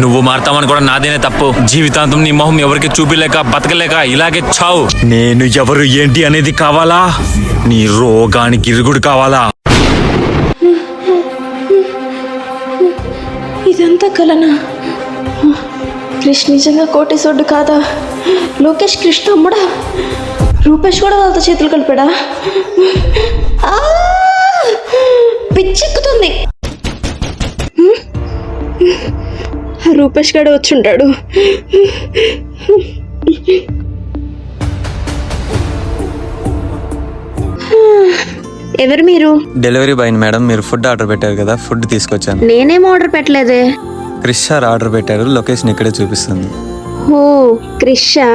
నువ్వు మారుతావని కూడా నాదేనే తప్పు. జీవితాంతం నీ మొహం ఎవరికి చూపిలేక బతకలేక ఇలాగే చావు. నేను ఎవరు ఏంటి అనేది కావాలా? నీ రోగానికి ఇరుగుడు కావాలా? ఇదంతా కలనా? క్రిష్ నిజంగా కోటేశ్వరుడు కాదా? లోకేష్ కృష్ణ అమ్ముడా? రూపేష్ కూడా వాళ్ళతో చేతులు కలిపాడా? పిచ్చెక్కుతుంది. రూపేష్ గడ వచ్చుంటాడు. ఎవరు మీరు? Delivery boy madam. మీరు ఫుడ్ ఆర్డర్ పెట్టారు కదా, ఫుడ్ తీసుకొచ్చాను. నేనేం ఆర్డర్ పెట్టలేదే. క్రిష్ సార్ ఆర్డర్ పెట్టారు, లొకేషన్ ఇక్కడే చూపిస్తుంది. ఓ క్రిషా.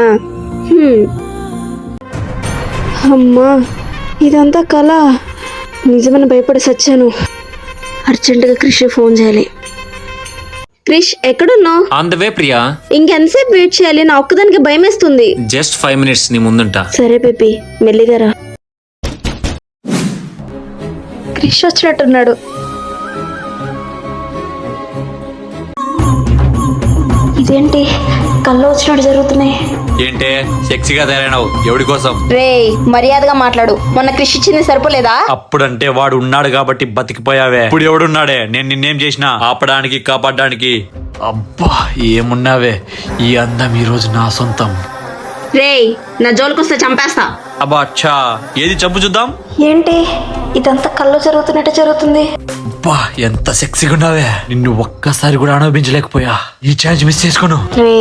అమ్మా ఇదంతా కళ. నిజమని భయపడి సచ్చాను. అర్జెంటుగా క్రిష్ ఫోన్ చేయాలి. క్రిష్ ఎక్కడున్నావు? On the way Priya. ఇంకెంతసేపు వెయిట్ చేయాలి? నా ఒక్కదానికి భయం వేస్తుంది. జస్ట్ 5 minutes నీ ముందుంటా. సరే బేబీ, మెల్లిగా రా. క్రిష్ వచ్చినట్టున్నాడు. ఇదేంటి కళ్ళు వచ్చినట్టు జరుగుతున్నాయి? ఏంటే సెక్సీగా తయారైనావు? ఎవడి కోసం? రే మర్యాదగా మాట్లాడు. మొన్న క్రిష్ ఇచ్చింది సరిపోలేదా? అప్పుడంటే వాడు ఉన్నాడు కాబట్టి బతికిపోయావే. ఇప్పుడు ఎవడున్నాడే? నేను నిన్నేం చేసినా ఆపడానికి కాపాడడానికి? అబ్బా ఏమున్నావే, ఈ అందం ఈ రోజు నా సొంతం. రే నా జోలికొస్తే చంపేస్తా. అబ్బా అచ్చా, ఏది చంపు చూద్దాం. ఏంటి ఇదంతా కళ్ళు జరుగుతున్నట్టు జరుగుతుంది? అబ్బా ఎంత సెక్సీగా ఉన్నావే. నిన్ను ఒక్కసారి కూడా అనుభవించలేకపోయా. ఈ ఛాన్స్ మిస్ చేసుకోను. రే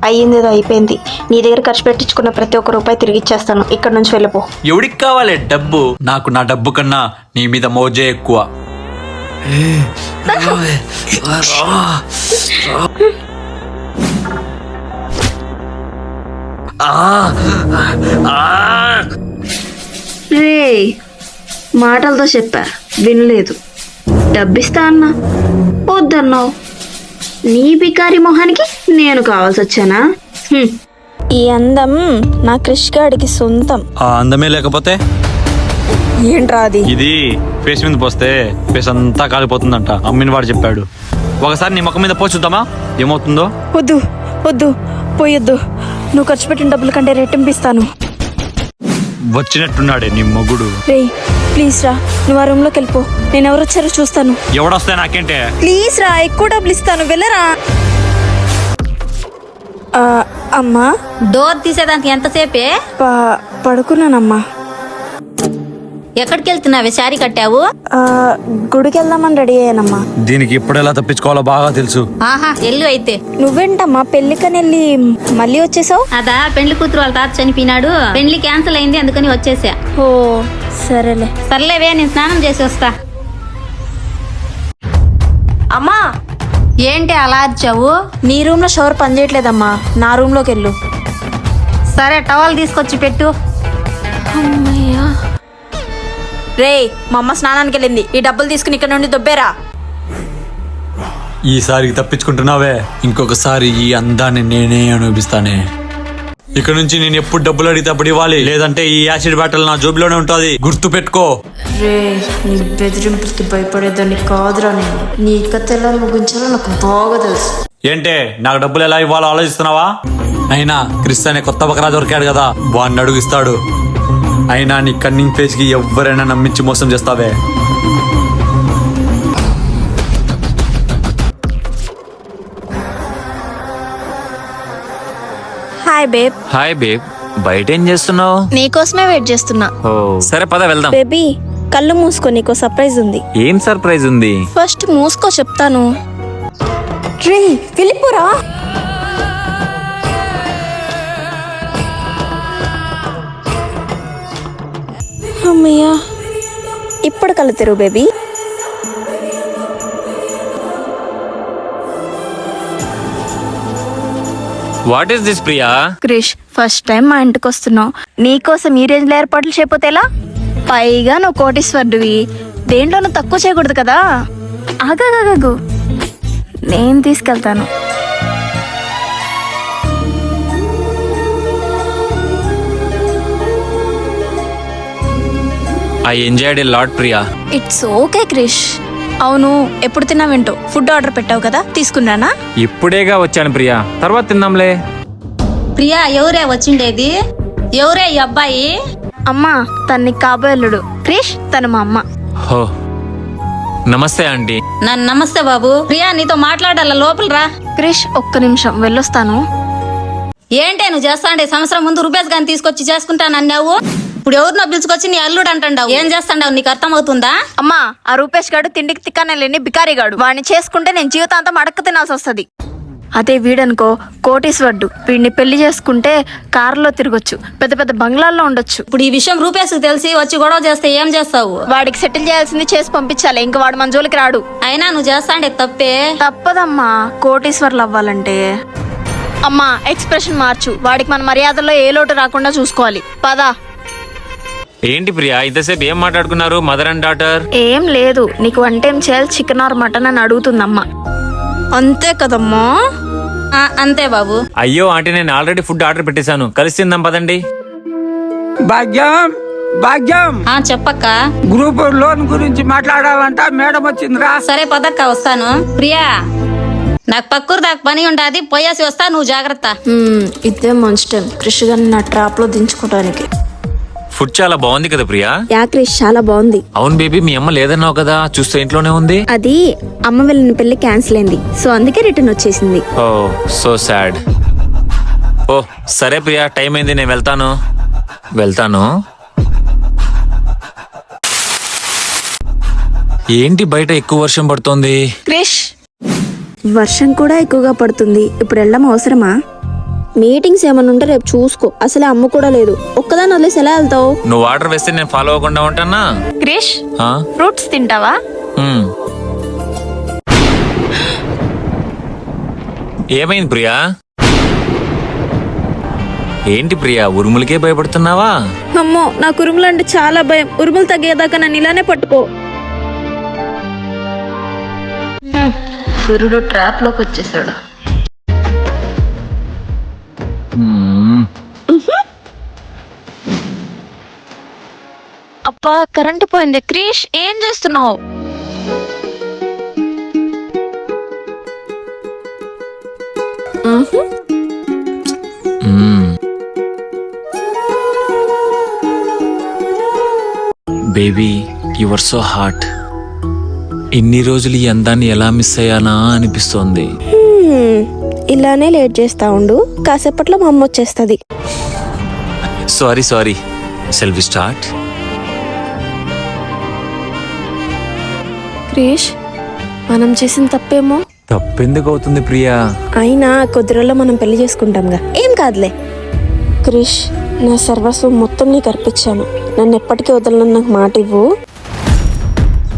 అయ్యిందేదో అయిపోయింది. నీ దగ్గర ఖర్చు పెట్టించుకున్న ప్రతి ఒక్క రూపాయి తిరిగి ఇచ్చేస్తాను. ఇక్కడ నుంచి వెళ్ళిపో. ఎవడికి కావాలి డబ్బు? నాకు నా డబ్బు కన్నా నీ మీద మోజే ఎక్కువ. రే మాటలతో చెప్పా, వినలేదు. డబ్బిస్తా అన్నా వద్దన్నావు. నీ బికారి మొహానికి నేను కావాల్సి వచ్చానా? ఈ అందం నా క్రిష్ గాడికి సొంతం. ఆ అందమే లేకపోతే ఏంట్రా అది? ఇది ఫేస్ మీద పోస్తే ఫేస్ అంతా కాలిపోతుందంట. అమ్మిన వాడు చెప్పాడు. ఒకసారి నీ ముఖం మీద పోచుద్దామా ఏమవుతుందో? వద్దు వద్దు పోయొద్దు. నువ్వు ఖర్చు పెట్టిన డబ్బుల కంటే రెట్టింపిస్తాను. వచ్చినట్టున్నాడే నీ మొగుడు. రే ప్లీజ్ రా, నువ్వు ఆ రూమ్ లోకి వెళ్ళిపో. నేను ఎవరు వచ్చారో చూస్తాను. ఎవడొస్తే నాకేంటే? ప్లీజ్ రా, ఎక్కువ డబ్బులు ఇస్తాను, వెళ్ళరా. అమ్మా డోర్ తీసేదానికి ఎంతసేపే? పడుకున్నానమ్మా. ఎక్కడికి వెళ్తున్నావే? శారీ కట్టావు? గుడికి వెళ్దామని రెడీ అయ్యానమ్మా. దీనికి ఇప్పుడు ఎలా తప్పించుకోవాలో బాగా తెలుసు. ఆహా ఎల్లు అయితే. నువ్వేంటమ్మా పెళ్లికని వెళ్ళి మళ్ళీ వచ్చేసావు? అదా పెళ్లి కూతురు వాళ్ళ తాత చనిపోయినాడు, పెళ్లి క్యాన్సిల్ అయింది, అందుకని వచ్చేసా. ఓ సరేలే. సర్లేవే, నేను స్నానం చేసి వస్తా. అమ్మా ఏంటి అలా అరిచావు? నీ రూమ్ లో షవర్ పనిచేయట్లేదమ్మా, నా రూమ్ లోకి వెళ్ళు. సరే టవల్ తీసుకొచ్చి పెట్టు. అమ్మయ్యా. రే మా అమ్మ స్నానానికి వెళ్ళింది. ఈ డబ్బులు తీసుకుని ఇక్కడ నుండి దొబ్బేరా. ఈసారికి తప్పించుకుంటున్నావే, ఇంకొకసారి ఈ అందాన్ని నేనే అనుభవిస్తానే. ఇక నుంచి నేను ఎప్పుడు డబ్బులు అడిగితే అప్పుడు ఇవ్వాలి, లేదంటే ఈ యాసిడ్ బాటిల్ నా జోబులోనే ఉంటుంది. గుర్తు పెట్టుకో. రే నీ బెదిరింపులకి భయపడేదాన్ని కాదురా నేను. నీ కథ ఎలా ముగించాలో నాకు బాగా తెలుసు. ఏంటే నాకు డబ్బులు ఎలా ఇవ్వాలో ఆలోచిస్తున్నావా? అయినా క్రిస్ అనే కొత్త బకరా దొరికాడు కదా, వాడిని అడుగుస్తాడు. అయినా నీ కన్నింగ్ ఫేస్ కి ఎవరైనా నమ్మించి మోసం చేస్తావే. Hi babe. హాయ్ బేబ్, బయట ఏం చేస్తున్నావు? నీకోసమే వెయిట్ చేస్తున్నా. ఓ సరే పద వెళ్దాం. బేబీ కళ్ళు మూసుకో, నీకో సర్ప్రైజ్ ఉంది. ఏం సర్ప్రైజ్ ఉంది? ఫస్ట్ మూసుకో చెప్తాను. రే వెళ్ళిపోరా. అమ్మయ్యా, ఇప్పుడు కళ్ళు తెరువు baby. What is this Priya? Krish first time మా ఇంటికి వస్తున్నావు. నీకోసం ఈ రేంజ్ లో ఏర్పాట్లు చేయకపోతే ఎలా? పైగా నువ్వు కోటీశ్వరుడివి, దేంట్లోనూ తక్కువ చేయకూడదు కదా. ఆగాగాగు, నేను తీసుకెళ్తాను. I enjoyed a lot, Priya. It's okay Krish, అవును, ఎప్పుడు తిన్నావేంటో ఫుడ్ ఆర్డర్ పెట్టావు కదా, తీసుకున్నానా? ఇప్పుడేగా వచ్చాను ప్రియా, తర్వాత తిందాంలే. ప్రియా ఎవరే వచ్చిండేది? ఎవరే ఈ అబ్బాయి? అమ్మా, తన్ని కాబోయల్లుడు క్రిష్, తను మా అమ్మ. హో, నమస్తే ఆంటీ. నమస్తే బాబు. ప్రియా నీతో మాట్లాడాల, లోపల రా. క్రిష్, ఒక్క నిమిషం వెళ్ళొస్తాను. ఏంటే నువ్వు చేస్తాండే? సంవత్సరం ముందు రూపేష్ గారిని తీసుకొచ్చి చేసుకుంటాను అన్నావు. ఇప్పుడు ఎవరినో పిలుచుకొచ్చి నీ అల్లుడు అంటావు. ఏం చేస్తాండావు? నీకు అర్థమవుతుందా? అమ్మా, ఆ రూపేష్ గాడు తిండికి తిక్కనే లేని బికారి గాడు. వాడిని చేసుకుంటే నేను జీవితాంతం అడక్క తినాల్సి వస్తుంది. అదే వీడనుకో కోటీశ్వరుడు. వీడిని పెళ్లి చేసుకుంటే కారులో తిరగొచ్చు, పెద్ద పెద్ద బంగ్లాల్లో ఉండొచ్చు. ఇప్పుడు ఈ విషయం రూపేష్కి తెలిసి వచ్చి గొడవ చేస్తే ఏం చేస్తావు? వాడికి సెటిల్ చేయాల్సింది చేసి పంపించాలి. ఇంక వాడు మన జోలికి రాడు. అయినా నువ్వు చేస్తాండే తప్పే. తప్పదమ్మా, కోటీశ్వర్లు అవ్వాలంటే. అమ్మా, ఎక్స్ప్రెషన్ మార్చు. వాడికి మన మర్యాదల్లో ఏ లోటు రాకుండా చూసుకోవాలి. పదా. ఏంటి ప్రియా, ఇంతసేపు ఏం మాట్లాడుకున్నారు మదర్ అండ్ డాటర్? ఏం లేదు, నీకు వంట ఏం చేయాలి, చికెన్ ఆర్ మటన్ అని అడుగుతుందమ్మా. అంతే కదమ్మా? అంతే బాబు. అయ్యో ఆంటీ, నేను ఆల్రెడీ ఫుడ్ ఆర్డర్ పెట్టేశాను, కలిసి తిందాం పదండి. భాగ్యం, భాగ్యం, చెప్పక్క. గ్రూప్ లోన్ గురించి మాట్లాడాలంట, మేడం వచ్చిందిరా. సరే పదక్క, వస్తాను. ప్రియా, నాకు పక్కూరు దాకా పని ఉండాది, పోయేసి వస్తా, నువ్వు జాగ్రత్త. ఇదే మంచి టైం క్రిష్ గారిని నా ట్రాప్ లో దించుకోవడానికి. ఫుడ్ చాలా బాగుంది కదా ప్రియా? యా క్రిష్, చాలా బాగుంది. అవును బేబీ, మీ అమ్మ లేదన్నావు కదా, చూస్తే ఇంట్లోనే ఉంది. అది అమ్మ వెళ్ళిన పెళ్లి క్యాన్సిల్ అయింది, సో అందుకే రిటర్న్ వచ్చేసింది. ఓ సో సాడ్. ఓ సరే ప్రియా, టైం అయింది, నేను వెళ్తాను. ఏంటి బయట ఎక్కువ వర్షం పడుతోంది? క్రిష్, వర్షం కూడా ఎక్కువగా పడుతుంది, ఇప్పుడు వెళ్ళడం అవసరమా? మీటింగ్స్ ఏమన్నా ఉంటే రేపు చూసుకో. అసలే అమ్మ కూడా లేదు, ఒక్కదాన్ని వదిలేసి ఎలా వెళ్తావు? నువ్వు ఆర్డర్ వేస్తే నేను ఫాలో అవ్వకుండా ఉంటానా? క్రిష్, ఆ? ఫ్రూట్స్ తింటావా? ఏమైంది ప్రియా? ఏంటి ప్రియా, ఉరుములకే భయపడుతున్నావా? అమ్మో, నాకు ఉరుములు అంటే చాలా భయం. ఉరుములు తగ్గేదాకా నన్ను ఇలానే పట్టుకో. సూర్యుడు ట్రాప్ లోకి వచ్చేసాడు. అబ్బా, కరెంటు పోయింది. క్రిష్, ఏం చేస్తున్నావు? Baby, your so hot. ఇన్ని రోజులు ఈ అందాన్ని ఎలా మిస్ అయ్యానా అనిపిస్తోంది. ఇలానే లేట్ చేస్తా ఉండు, కాసేపట్లో మా అమ్మ వచ్చేస్తుంది. Sorry shall we start? Krish, మనం చేసిన తప్పేమో. తప్పెందుకు అవుతుంది ప్రియా? అయినా కొద్ది రోజుల్లో మనం పెళ్లి చేసుకుంటాంగా, ఏం కాదులే. క్రిష్, నా సర్వస్వం మొత్తం నీకు అర్పించాను, నన్ను ఎప్పటికీ వదలను, నాకు మాట ఇవ్వు.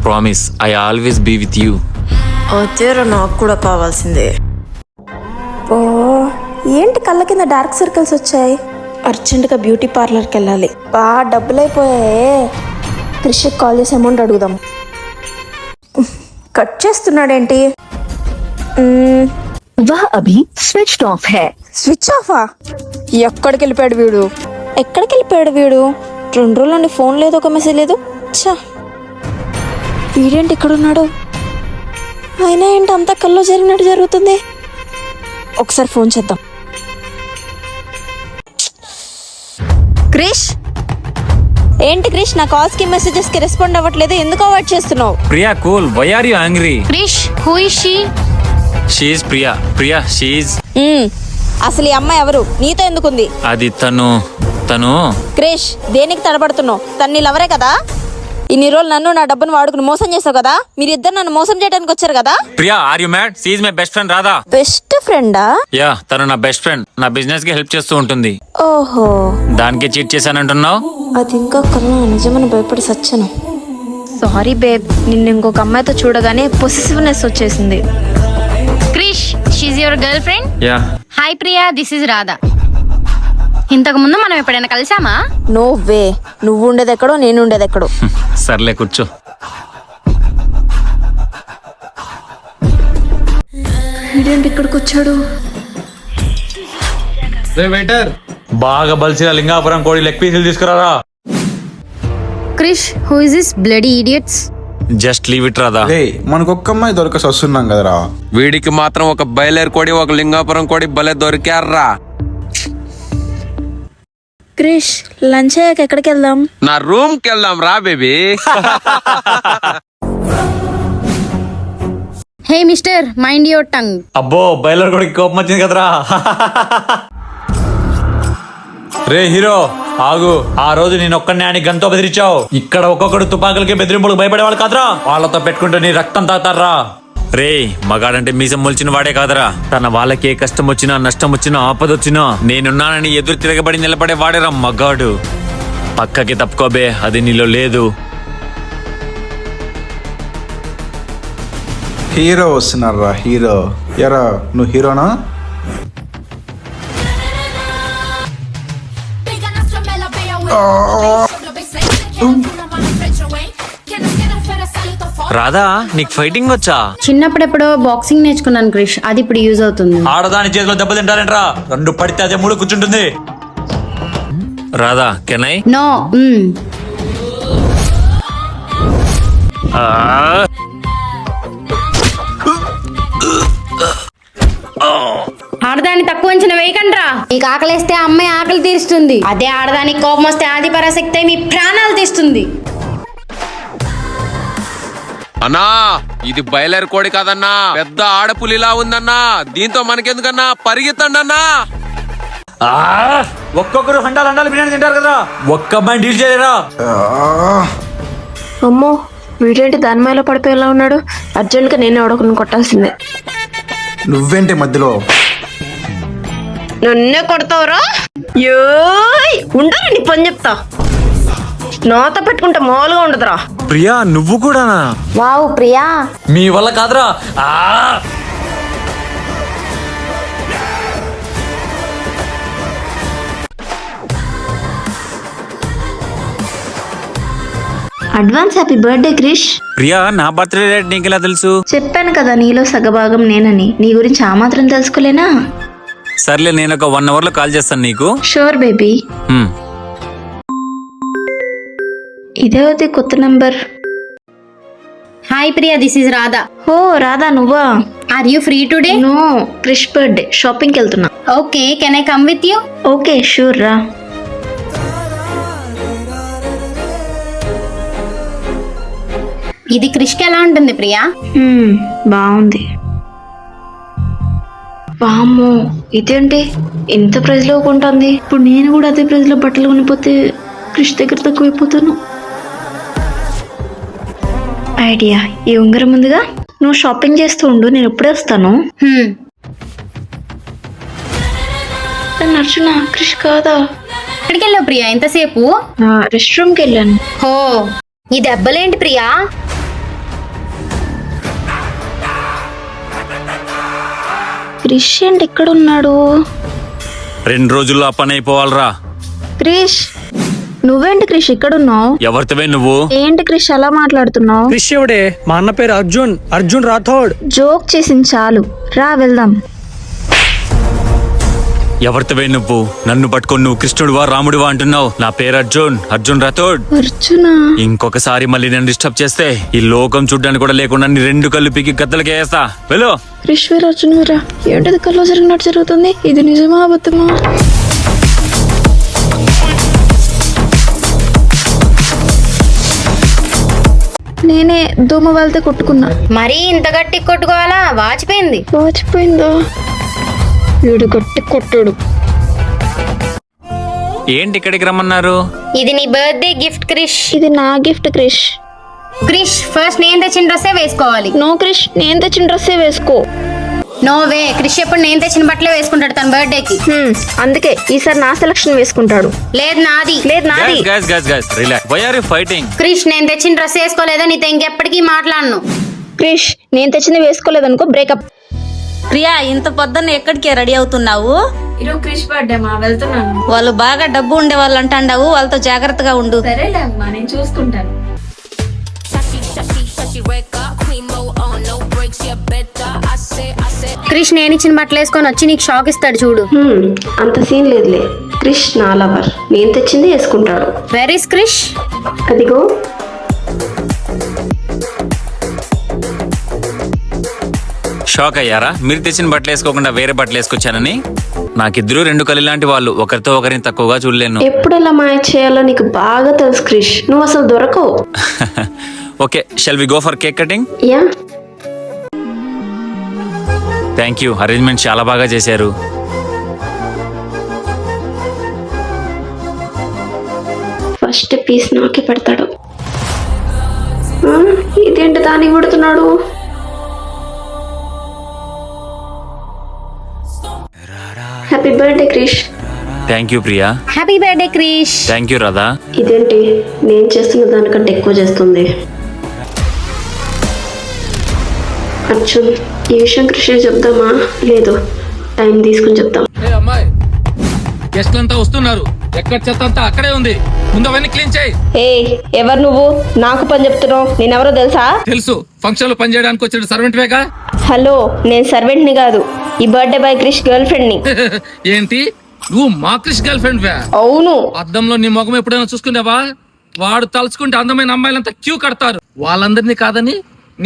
Promise, I always be with you. అదేరా నాకు కూడా కావాల్సిందే. ఓ, ఏంటి కళ్ళ కింద డార్క్ సర్కిల్స్ వచ్చాయి? అర్జెంటుగా బ్యూటీ పార్లర్కి వెళ్ళాలి. డబ్బులు అయిపోయాయే. క్రిష్కి కాల్ చేసి అమౌంట్ అడుగుదాం. కట్ చేస్తున్నాడేంటి? वह अभी स्विच ऑफ है। స్విచ్ ఆఫా? ఎక్కడికి వెళ్ళిపోయాడు వీడు? 2 రోజుల నుండి ఫోన్ లేదు, ఒక మెసేజ్ లేదు. ఛా, వీడేంటి ఇక్కడ ఉన్నాడు? అయినా ఏంటి అంతా కల్లో జరిగినట్టు జరుగుతుంది? ఒకసారి ఫోన్ చేద్దాం. క్రిష్, ఏంటి క్రిష్, నా కాల్స్ కి మెసేజెస్ కి రెస్పాండ్ అవ్వట్లేదు, ఎందుకు అవాయిడ్ చేస్తున్నావు? Priya cool, why are you angry? Krish, who is she? She is Priya. She is. అసలు ఈ అమ్మాయి ఎవరు? నీతో ఎందుకుంది? అది తను. క్రిష్, దేనికి తడబడుతున్నావు? తన్ని లవరే కదా? ఇన్ని రోజులు నన్ను నా డబ్బును వాడుకుని మోసం చేసావు కదా. మీరిద్దరు నన్ను మోసం చేయడానికి వచ్చారు కదా. Priya, are you mad? She is my best friend Radha. Best ఫ్రెండా? యా, తను నా బెస్ట్ ఫ్రెండ్. నా బిజినెస్ కి హెల్ప్ చేస్తూ ఉంటుంది. ఓహో, దానికి చీట్ చేశానంటున్నావు? అది ఇంకా కన్నా నిజమని భయపడి సచ్చాను. సారీ బేబ్, నిన్ను ఇంకొక అమ్మాయితో చూడగానే పొసెసివ్నెస్ వచ్చేసింది. Krish, she's your girlfriend? Yeah. Hi Priya, this is Radha. ఇంతకు ముందు మనం ఎప్పుడైనా కలిసామా? నో వే, నువ్వు ఉండేది ఎక్కడో, నేను ఉండేది ఎక్కడో. సర్లే కూర్చో. ఇదేంటి ఇక్కడికి వచ్చాడు? బాగా బలిసిన లింగాపురం కోడి లెగ్ పీసులు తీసుకురారా. Krish, who is this bloody idiots? Just leave it రాదా. రే మనకొక్క అమ్మాయి దొరక వస్తున్నాం కదరా. వీడికి మాత్రం ఒక బయలేరు కోడి ఒక లింగాపురం కోడి భలే దొరికారా. క్రిష్ లంచ్ అయ్యాక ఎక్కడికి వెళ్దాం? నా రూమ్ కి వెళ్దాం రా baby. Hey mister mind your tongue. అబ్బో బయలర్ కూడా కోపం వచ్చింది కదరా. రే హీరో ఆగు, ఆ రోజు నేను ఒక్కడిని ఆయన గంతో బెదిరించావు. ఇక్కడ ఒక్కొక్కడు తుపాకులకి బెదిరింపులకు భయపడేవాళ్ళు కాదురా. వాళ్ళతో పెట్టుకుంటే నీ రక్తం తాగుతారా. రే మగాడంటే మీసం మొలిచిన వాడే కాదరా, తన వాళ్ళకి ఏ కష్టం వచ్చినా నష్టం వచ్చినా ఆపదొచ్చినా నేనున్నానని ఎదురు తిరగబడి నిలబడే వాడేరా మగాడు. పక్కకి తప్పుకోబే, అది నీలో లేదు. హీరో వస్తున్నారా హీరో. ఎరా నువ్వు హీరోనా? రాధా నీకు ఫైటింగ్ వచ్చా? చిన్నప్పుడెప్పుడో బాక్సింగ్ నేర్చుకున్నాను క్రిష్, అది ఇప్పుడు యూజ్ అవుతుంది. ఆడదాని చేతిలో దెబ్బ తింటారంట్రా. రెండు పడితే అదే మూడు కూర్చుంటుంది. రాధా కెనై? నో. ఆడదాన్ని తక్కువ అంచనా వేయకండ్రా. మీకు ఆకలిస్తే అమ్మాయి ఆకలి తీరుస్తుంది, అదే ఆడదానికి కోపం వస్తే ఆది పరాశక్తి మీ ప్రాణాలు తీస్తుంది. అన్నా ఇది బయలేరు కోడి కాదన్నా, పెద్ద ఆడపులిలా ఉందన్నా. దీంతో మనకెందుకన్నా, పరిగెత్తండి అన్నా. ఒక్కొక్కరు హండాలు బిర్యానీ తింటారు కదా, ఒక్క అమ్మాయిని డీల్ చేయలేరా. అమ్మో వీడేంటి దాని మేలో పడిపోయేలా ఉన్నాడు. అర్జెంట్ గా నేనే ఆడకుని కొట్టాల్సిందే. నువ్వేంటి మధ్యలో? నన్నే కొడతావురా? ఉండరు నీ పని చెప్తా. నాతో పెట్టుకుంటే మామూలుగా ఉండదురా. ప్రియా నువ్వు కూడానా? వావ్ ప్రియా. మీ వల్ల కాదురా. Advance happy birthday Krish. Priya నా బర్త్డే డేట్ నీకెలా తెలుసు? చెప్పాను కదా నీలో సగభాగం నేనని. నీ గురించి ఆ మాత్రం తెలుసుకోలేనా? సర్లే నేను ఒక 1 hour లో కాల్ చేస్తాను నీకు. Sure baby. ఇదే అవుతుంది కొత్త number. Hi Priya, this is Radha. ఓ రాధా నువ్వా? Are you free today? No, Krish birthday షాపింగ్కి వెళ్తున్నా. Okay, can I come with you? Okay sure రా. ఇది క్రిష్కి ఎలా ఉంటుంది ప్రియా? బాగుంది. వామ్మో ఇదేంటి ఇంత ప్రైజ్ లో కొంటుంది. ఇప్పుడు నేను కూడా అదే ప్రైజ్ లో బట్టలు కొనిపోతే క్రిష్ దగ్గర తక్కువైపోతాను. ఐడియా, ఈ ఉంగరం ముందుగా నువ్వు షాపింగ్ చేస్తూ ఉండు, నేను ఎప్పుడే వస్తాను. అర్జున క్రిష్ కాదా? ఎక్కడికి వెళ్ళావు ప్రియా ఎంతసేపు? రెస్ట్ రూమ్కి వెళ్ళాను. హో ఈ దెబ్బలేంటి ప్రియా? క్రిష్ ఏంటి ఎక్కడ ఉన్నాడు? 2 రోజుల్లో ఆ పని అయిపోవాలరా. క్రిష్ నువ్వేంటి క్రిష్ ఇక్కడ ఉన్నావు? ఎవరితోవే నువ్వు? ఏంటి క్రిష్ అలా మాట్లాడుతున్నావు? క్రిష్ ఎవడే? మా అన్న పేరు అర్జున్ రాథోడ్. జోక్ చేసింది చాలు, రా వెళ్దాం. ఎవరితోవే నువ్వు? నన్ను పట్టుకొని నువ్వు కృష్ణుడివా రాముడివా అంటున్నావు. నా పేరు అర్జున్ రాథోడ్. అర్జునా? ఇంకొకసారి మళ్ళీ నేను డిస్టర్బ్ చేస్తే ఈ లోకం చూడ్డానికి కూడా లేకుండా నీ 2 కళ్ళు పీకి గద్దలకి వేస్తా. వెళ్ళు. క్రిష్ వేరు అర్జున్ వేరా? ఏంటిది కల్లో జరిగినట్టు జరుగుతుంది? ఇది నిజమా అబద్ధమా? నేనే దోమ వెళ్తే కొట్టుకున్నా. మరీ ఇంత గట్టి కొట్టుకోవాలా? వాచిపోయింది. వాచిపోయిందా? వీడు గట్టి కొట్టాడు. ఏంటి ఇక్కడికి రమ్మన్నారు? ఇది నీ బర్త్డే గిఫ్ట్ క్రిష్. ఇది నా గిఫ్ట్ క్రిష్. క్రిష్ ఫస్ట్ నేను తెచ్చిన డ్రెస్సే వేసుకోవాలి. నో క్రిష్, నేను తెచ్చిన డ్రెస్సే వేసుకో. నో వే, క్రిష్ ఎప్పుడు నేను తెచ్చిన బట్టలే వేసుకుంటాడు తన బర్త్డేకి. అందుకే ఈసారి నా సెలక్షన్ వేసుకుంటాడు. లేదు నాది. లేదు నాది. Guys relax. Why are you fighting? Krish నేను తెచ్చిన డ్రెస్ వేసుకోలేదా నీతో ఇంకెప్పటికీ మాట్లాడను. క్రిష్ నేను తెచ్చింది వేసుకోలేదనుకో బ్రేకప్. ప్రియా ఇంత పొద్దున్న ఎక్కడికి రెడీ అవుతున్నావు? ఈరోజు క్రిష్ బర్త్డే మా, వెళ్తున్నాను. వాళ్ళు బాగా డబ్బు ఉండే వాళ్ళు అంటాండావు, వాళ్ళతో జాగ్రత్తగా ఉండు. సరేలే అమ్మా, నేను చూసుకుంటాను. క్రిష్ నేను ఇచ్చిన బట్టలు వేసుకొని వచ్చి నీకు షాక్ ఇస్తాడు చూడు. అంత సీన్ లేదులే. క్రిష్ నా లవర్, నేను తెచ్చింది వేసుకుంటాడు. Where is Krish? అదిగో. షాక్ అయ్యారా మీరు తెచ్చిన బట్టలు వేసుకోకుండా వేరే బట్టలు వేసుకొచ్చానని? నాకిద్దరు రెండు కళ్ళు లాంటి వాళ్ళు, ఒకరితో ఒకరిని తక్కువగా చూడలేను. ఎప్పుడు ఎలా మాయ చేయాలో నీకు బాగా తెలుసు క్రిష్, నువ్వు అసలు దొరకవు. Okay, shall we go for cake cutting? Yeah, thank you, arrangement చాలా బాగా చేశారు. ఫస్ట్ పీస్ నాకే పెడతాడు. ఇదేంటి దానికి పెడుతున్నాడు? Happy birthday Krish. Thank you Priya. Happy birthday Krish. Thank you Radha. ఇదేంటి నేను చేస్తున్న దానికంటే ఎక్కువ చేస్తుంది. అర్జున్, ఈ విషయం కృషి చెప్దామా? లేదు, టైం తీసుకుని చెప్తాం. అమ్మాయి గెస్ట్లంతా వస్తున్నారు, ఎక్కడ చెత్త అంతా అక్కడే ఉంది, ముందు అవన్నీ క్లీన్ చేయి. ఎవరు నువ్వు? నాకు పని చెప్తున్నావు? నేనెవరో తెలుసా? తెలుసు, ఫంక్షన్ లో పని చేయడానికి వచ్చిన సర్వెంట్ వేగా. హలో, నేను సర్వెంట్ ని కాదు, ఈ birthday boy Krish girlfriend ని. ఏంటి, నువ్వు మా క్రిష్ గర్ల్ ఫ్రెండ్ వే? అవును. అద్దంలో నీ ముఖం ఎప్పుడైనా చూసుకునేవా? వాడు తలుచుకుంటే అందమైన అమ్మాయిలంతా క్యూ కడతారు. వాళ్ళందరినీ కాదని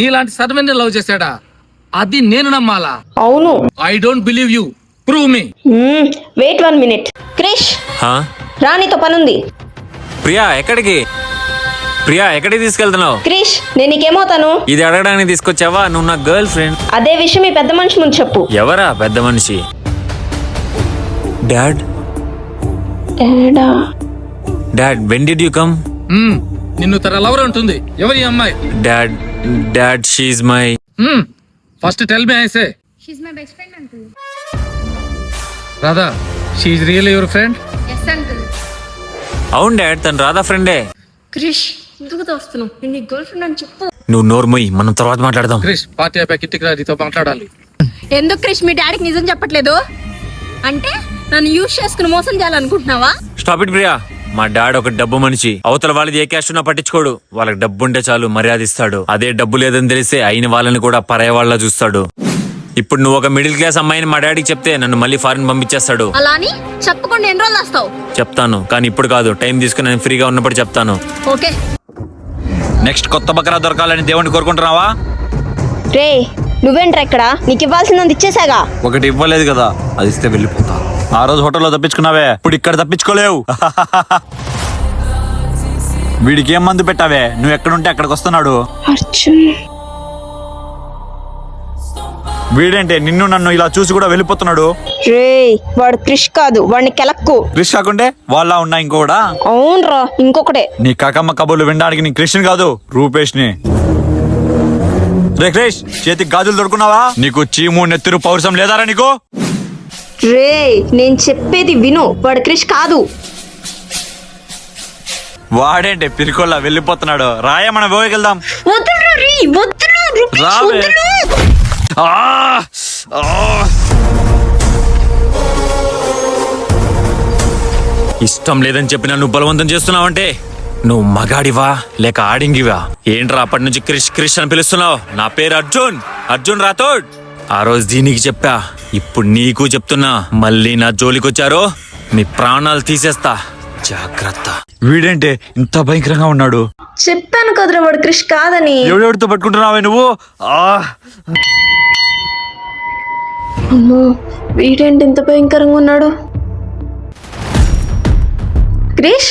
నీలాంటి సర్వెంట్ ని లవ్ చేశాడా? అది నేను నమ్మాలా? అవును. I don't believe you, prove me. Wait 1 minute. Krish, హా? రాణితో పనుంది. ప్రియా ఎక్కడికి? ప్రియా ఎక్కడికి తీసుకెళ్తున్నావు? క్రిష్, నేను నీకేమవుతాను? ఇది అడగడానికి తీసుకొచ్చావా? నువ్వు నా గర్ల్ ఫ్రెండ్. అదే విషయం ఈ పెద్ద మనిషి ముందు చెప్పు. ఎవరా పెద్ద మనిషి? డాడ్. ఏడా? Dad, when did you come? నిన్ను తన లవర్ ఉంటుంది. ఎవరి ఈ అమ్మాయి? Dad, dad she's my. First tell me ఐసే. She's my best friend uncle. Radha, she is really your friend? Yes uncle. అవును డాడ్, తను రాధా ఫ్రెండే. క్రిష్, ఎందుకు తోస్తున్నావు? నేను నీ గర్ల్ ఫ్రెండ్ అని చెప్పు. నువ్వు నోర్మోయ్, మనం తర్వాత మాట్లాడదాం. క్రిష్, పార్టీ అయిపోయి కిట్టికి రా, నీతో మాట్లాడాలి. ఎందుకు క్రిష్ మీ డాడీకి నిజం చెప్పట్లేదు? అంటే నన్ను యూజ్ చేసుకుని మోసం చేయాలనుకుంటున్నావా? Stop it Priya. మా డాడ్ ఒక డబ్బు మనిషి. అవతల వాళ్ళది ఏ క్యాష్ ఉన్నా పట్టించుకోడు. వాళ్ళకి డబ్బు ఉంటే చాలు మర్యాద ఇస్తాడు. అదే డబ్బు లేదని తెలిస్తే అయిన వాళ్ళని కూడా పరాయ వాళ్ళ చూస్తాడు. ఇప్పుడు నువ్వు ఒక మిడిల్ క్లాస్ అమ్మాయిని మా డాడీకి చెప్తే నన్ను మళ్ళీ ఫారిన్ పంపించేస్తాడు. అలా అని చెప్పకుండా ఎన్ని రోజులు వస్తావు? చెప్తాను, కానీ ఇప్పుడు కాదు, టైం తీసుకుని నేను ఫ్రీగా ఉన్నప్పుడు చెప్తాను. ఓకే. నెక్స్ట్ కొత్త బకరా దొరకాలని దేవుడిని కోరుకుంటున్నావా? రే, నువ్వేంట్రా ఇక్కడ? నీకు ఇవ్వాల్సింది ఇచ్చేసాగా. ఒకటి ఇవ్వలేదు కదా, అది ఇస్తే వెళ్ళిపోతా. ఆ రోజు హోటల్లో తప్పించుకున్నావే, ఇప్పుడు ఇక్కడ తప్పించుకోలేవు. వీడికి ఏం మందు పెట్టావే? నువ్వు ఎక్కడుంటే అక్కడికి వస్తున్నాడు. అర్జున్, వీడేంటే నిన్ను నన్ను ఇలా చూసి కూడా వెళ్ళిపోతున్నాడు. రే, వాడు క్రిష్ కాదు, వాడిని కెలక్కు. క్రిష్ కాకుంటే వాళ్ళ ఉన్నా ఇంకోడా? అవునరా, ఇంకొకటే. నీ కాకమ్మ కబుర్లు వినడానికి నీ కృష్ణ కాదు, రూపేష్ ని. రే క్రిష్, చేతికి గాజులు దొరుకున్నావా? నీకు చీము నెత్తురు పౌరుషం లేదారా నీకు? రే, నేను చెప్పేది విను, వాడు క్రిష్ కాదు. వాడేంటే పిరికొల్లా వెళ్ళిపోతున్నాడు. రాయా, మనం పోయగెళ్దాం. వద్దురా రే, వద్దురా రూపేష్, రావే. వద్దురా. ఇష్టం లేదని చెప్పినా నువ్వు బలవంతం చేస్తున్నావంటే నువ్వు మగాడివా లేక ఆడింగివా? ఏంట్రా అప్పటి నుంచి క్రిష్ క్రిష్ అని పిలుస్తున్నావు? నా పేరు అర్జున్, అర్జున్ రాథోడ్. ఆ రోజు దీనికి చెప్పా, ఇప్పుడు నీకు చెప్తున్నా. మళ్ళీ నా జోలికొచ్చారో మీ ప్రాణాలు తీసేస్తా, జాగ్రత్త. వీడేంటే ఇంత భయంకరంగా ఉన్నాడు? చెప్పాను కదరా, వాడు క్రిష్ కాదని. ఎవడెవడితో పట్టుకుంటున్నావే నువ్వు? అమ్మో, వీడేంటి ఇంత భయంకరంగా ఉన్నాడు? క్రిష్,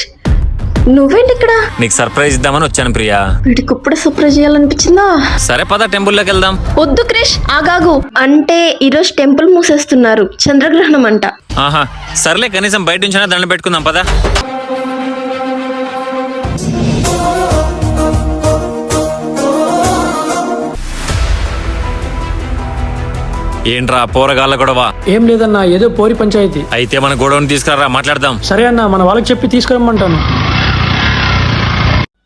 నువ్వేంటి ఇక్కడ? నీకు సర్ప్రైజ్ ఇద్దామని వచ్చాను ప్రియా. వీడికి ఇప్పుడు సర్ప్రైజ్ చేయాలనిపించిందా? సరే పద, టెంపుల్లోకి వెళ్దాం. వద్దు క్రిష్, ఆగాగు. అంటే ఈరోజు టెంపుల్ మూసేస్తున్నారు, చంద్రగ్రహణం అంట. ఆహా, సర్లే, కనీసం బయట నుంచైనా దండం పెట్టుకుందాం పద. ఏంట్రా పోరగాళ్ళ గొడవ? ఏం లేదన్నా, ఏదో పోరి పంచాయతీ. అయితే మన గొడవను తీసుకురా, మాట్లాడదాం. సరే అన్న, మన వాళ్ళకి చెప్పి తీసుకురమ్మంటాను.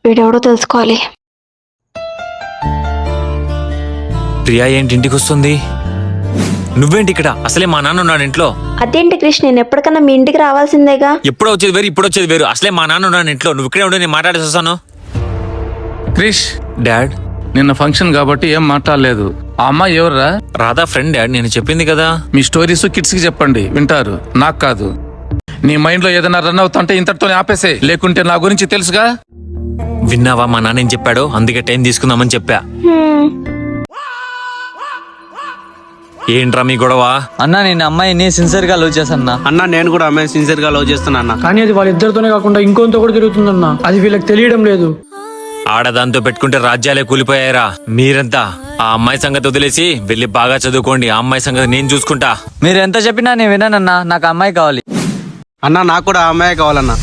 వీడెవడో తెలుసుకోవాలి. ప్రియా ఏంటి ఇంటికి వస్తుంది? నువ్వేంటి ఇక్కడ? అసలే మా నాన్న ఉన్నాడు ఇంట్లో. అదేంటి క్రిష్, నేను ఎప్పటికన్నా మీ ఇంటికి రావాల్సిందేగా. ఎప్పుడో వచ్చేది వేరు, ఇప్పుడు వచ్చేది వేరు. అసలే మా నాన్న ఉన్నాడు ఇంట్లో. నువ్వు ఇక్కడే ఉండి నేను మాట్లాడేసి వస్తాను. క్రిష్, డాడ్, నిన్న ఫంక్షన్ కాబట్టి ఏం మాట్లాడలేదు. ఆ అమ్మాయి ఎవర్రా? రాధా ఫ్రెండ్ డాడ్, నేను చెప్పింది కదా. మీ స్టోరీస్ కిడ్స్ కి చెప్పండి, వింటారు, నాకు కాదు. నీ మైండ్ లో ఏదైనా రన్ అవుతుంటే ఇంతటితోనే ఆపేసే, లేకుంటే నా గురించి తెలుసుగా. విన్నావా మా నాన్న ఏం చెప్పాడో? అందుకే టైం తీసుకుందామని చెప్పా. ఏంట్రా మీ గొడవ? అన్నా నేను అమ్మాయిని సిన్సియర్ గా లవ్ చేశాను అన్న నేను కూడా అమ్మాయి సిన్సియర్ గా లవ్ చేస్తున్నా అన్న. కానీ అది వాళ్ళిద్దరితోనే కాకుండా ఇంకొంత కూడా తిరుగుతుందన్న. అది వీళ్ళకి తెలియడం లేదు. ఆడదాంతో పెట్టుకుంటే రాజ్యాలే కూలిపోయారా? మీరంతా ఆ అమ్మాయి సంగతి వదిలేసి వెళ్ళి బాగా చదువుకోండి. ఆ అమ్మాయి సంగతి నేను చూసుకుంటా. మీరు ఎంత చెప్పినా నేను విన్నానన్నా. నాకు అమ్మాయి కావాలి. అన్న నాకు కూడా ఆ అమ్మాయి కావాలన్నా.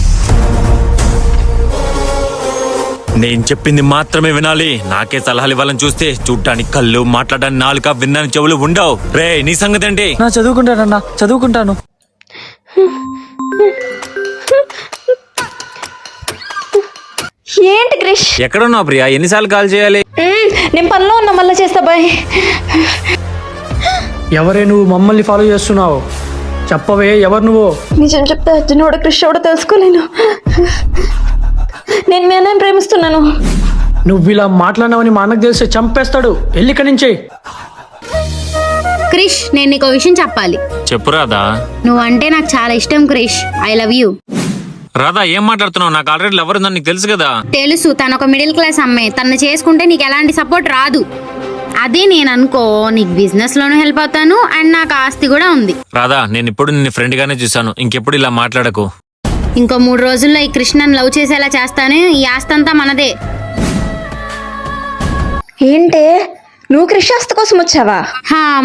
నేను చెప్పింది మాత్రమే వినాలి. నాకే సలహాలు ఇవ్వాలని చూస్తే చూడ్డానికి కళ్ళు, మాట్లాడడానికి నాలుక, విన్నానికి చెవులు ఉండవు. రే నీ సంగతి ఏంటి? నా చదువుకుంటానన్నా, చదువుకుంటాను. ఏంటి క్రిష్? ఎక్కడున్నావు ప్రియా? ఎన్నిసార్లు కాల్ చేయాలి? నేను పనిలో ఉన్నా, మళ్ళీ చేస్తా. బాయ్. ఎవరే నువ్వు మమ్మల్ని ఫాలో చేస్తున్నావు? చెప్పవే, ఎవరు నువ్వు? నిజం చెప్తే అర్జున్ కూడా క్రిష్ కూడా తెలుసుకోలేను. నేను మీ అన్నని ప్రేమిస్తున్నాను. నువ్వు ఇలా మాట్లాడినావని మా అన్నకు తెలిస్తే చంపేస్తాడు. వెళ్ళి ఇక్కడి నుంచి. క్రిష్, నేను నీకు విషయం చెప్పాలి. చెప్పు రాధా. నువ్వంటే నాకు చాలా ఇష్టం Krish. I love you. Radha ఏం మాట్లాడుతున్నావు? నాకు ఆల్రెడీ లవర్ ఉందని నీకు తెలుసు కదా. తెలుసు, తను ఒక మిడిల్ క్లాస్ అమ్మాయి. తను చేసుకుంటే నీకు ఎలాంటి సపోర్ట్ రాదు. అదే నేను అనుకో, నీకు బిజినెస్ లోనూ హెల్ప్ అవుతాను అండ్ నాకు ఆస్తి కూడా ఉంది. రాధా నేను ఇప్పుడు నిన్ను ఫ్రెండ్ గానే చూసాను. ఇంకెప్పుడు ఇలా మాట్లాడకు. ఇంకో 3 రోజుల్లో ఈ కృష్ణను లవ్ చేసేలా చేస్తాను. ఈ ఆస్తి అంతా మనదే. ఏంటే, నువ్వు క్రిష్ ఆస్తి కోసం వచ్చావా?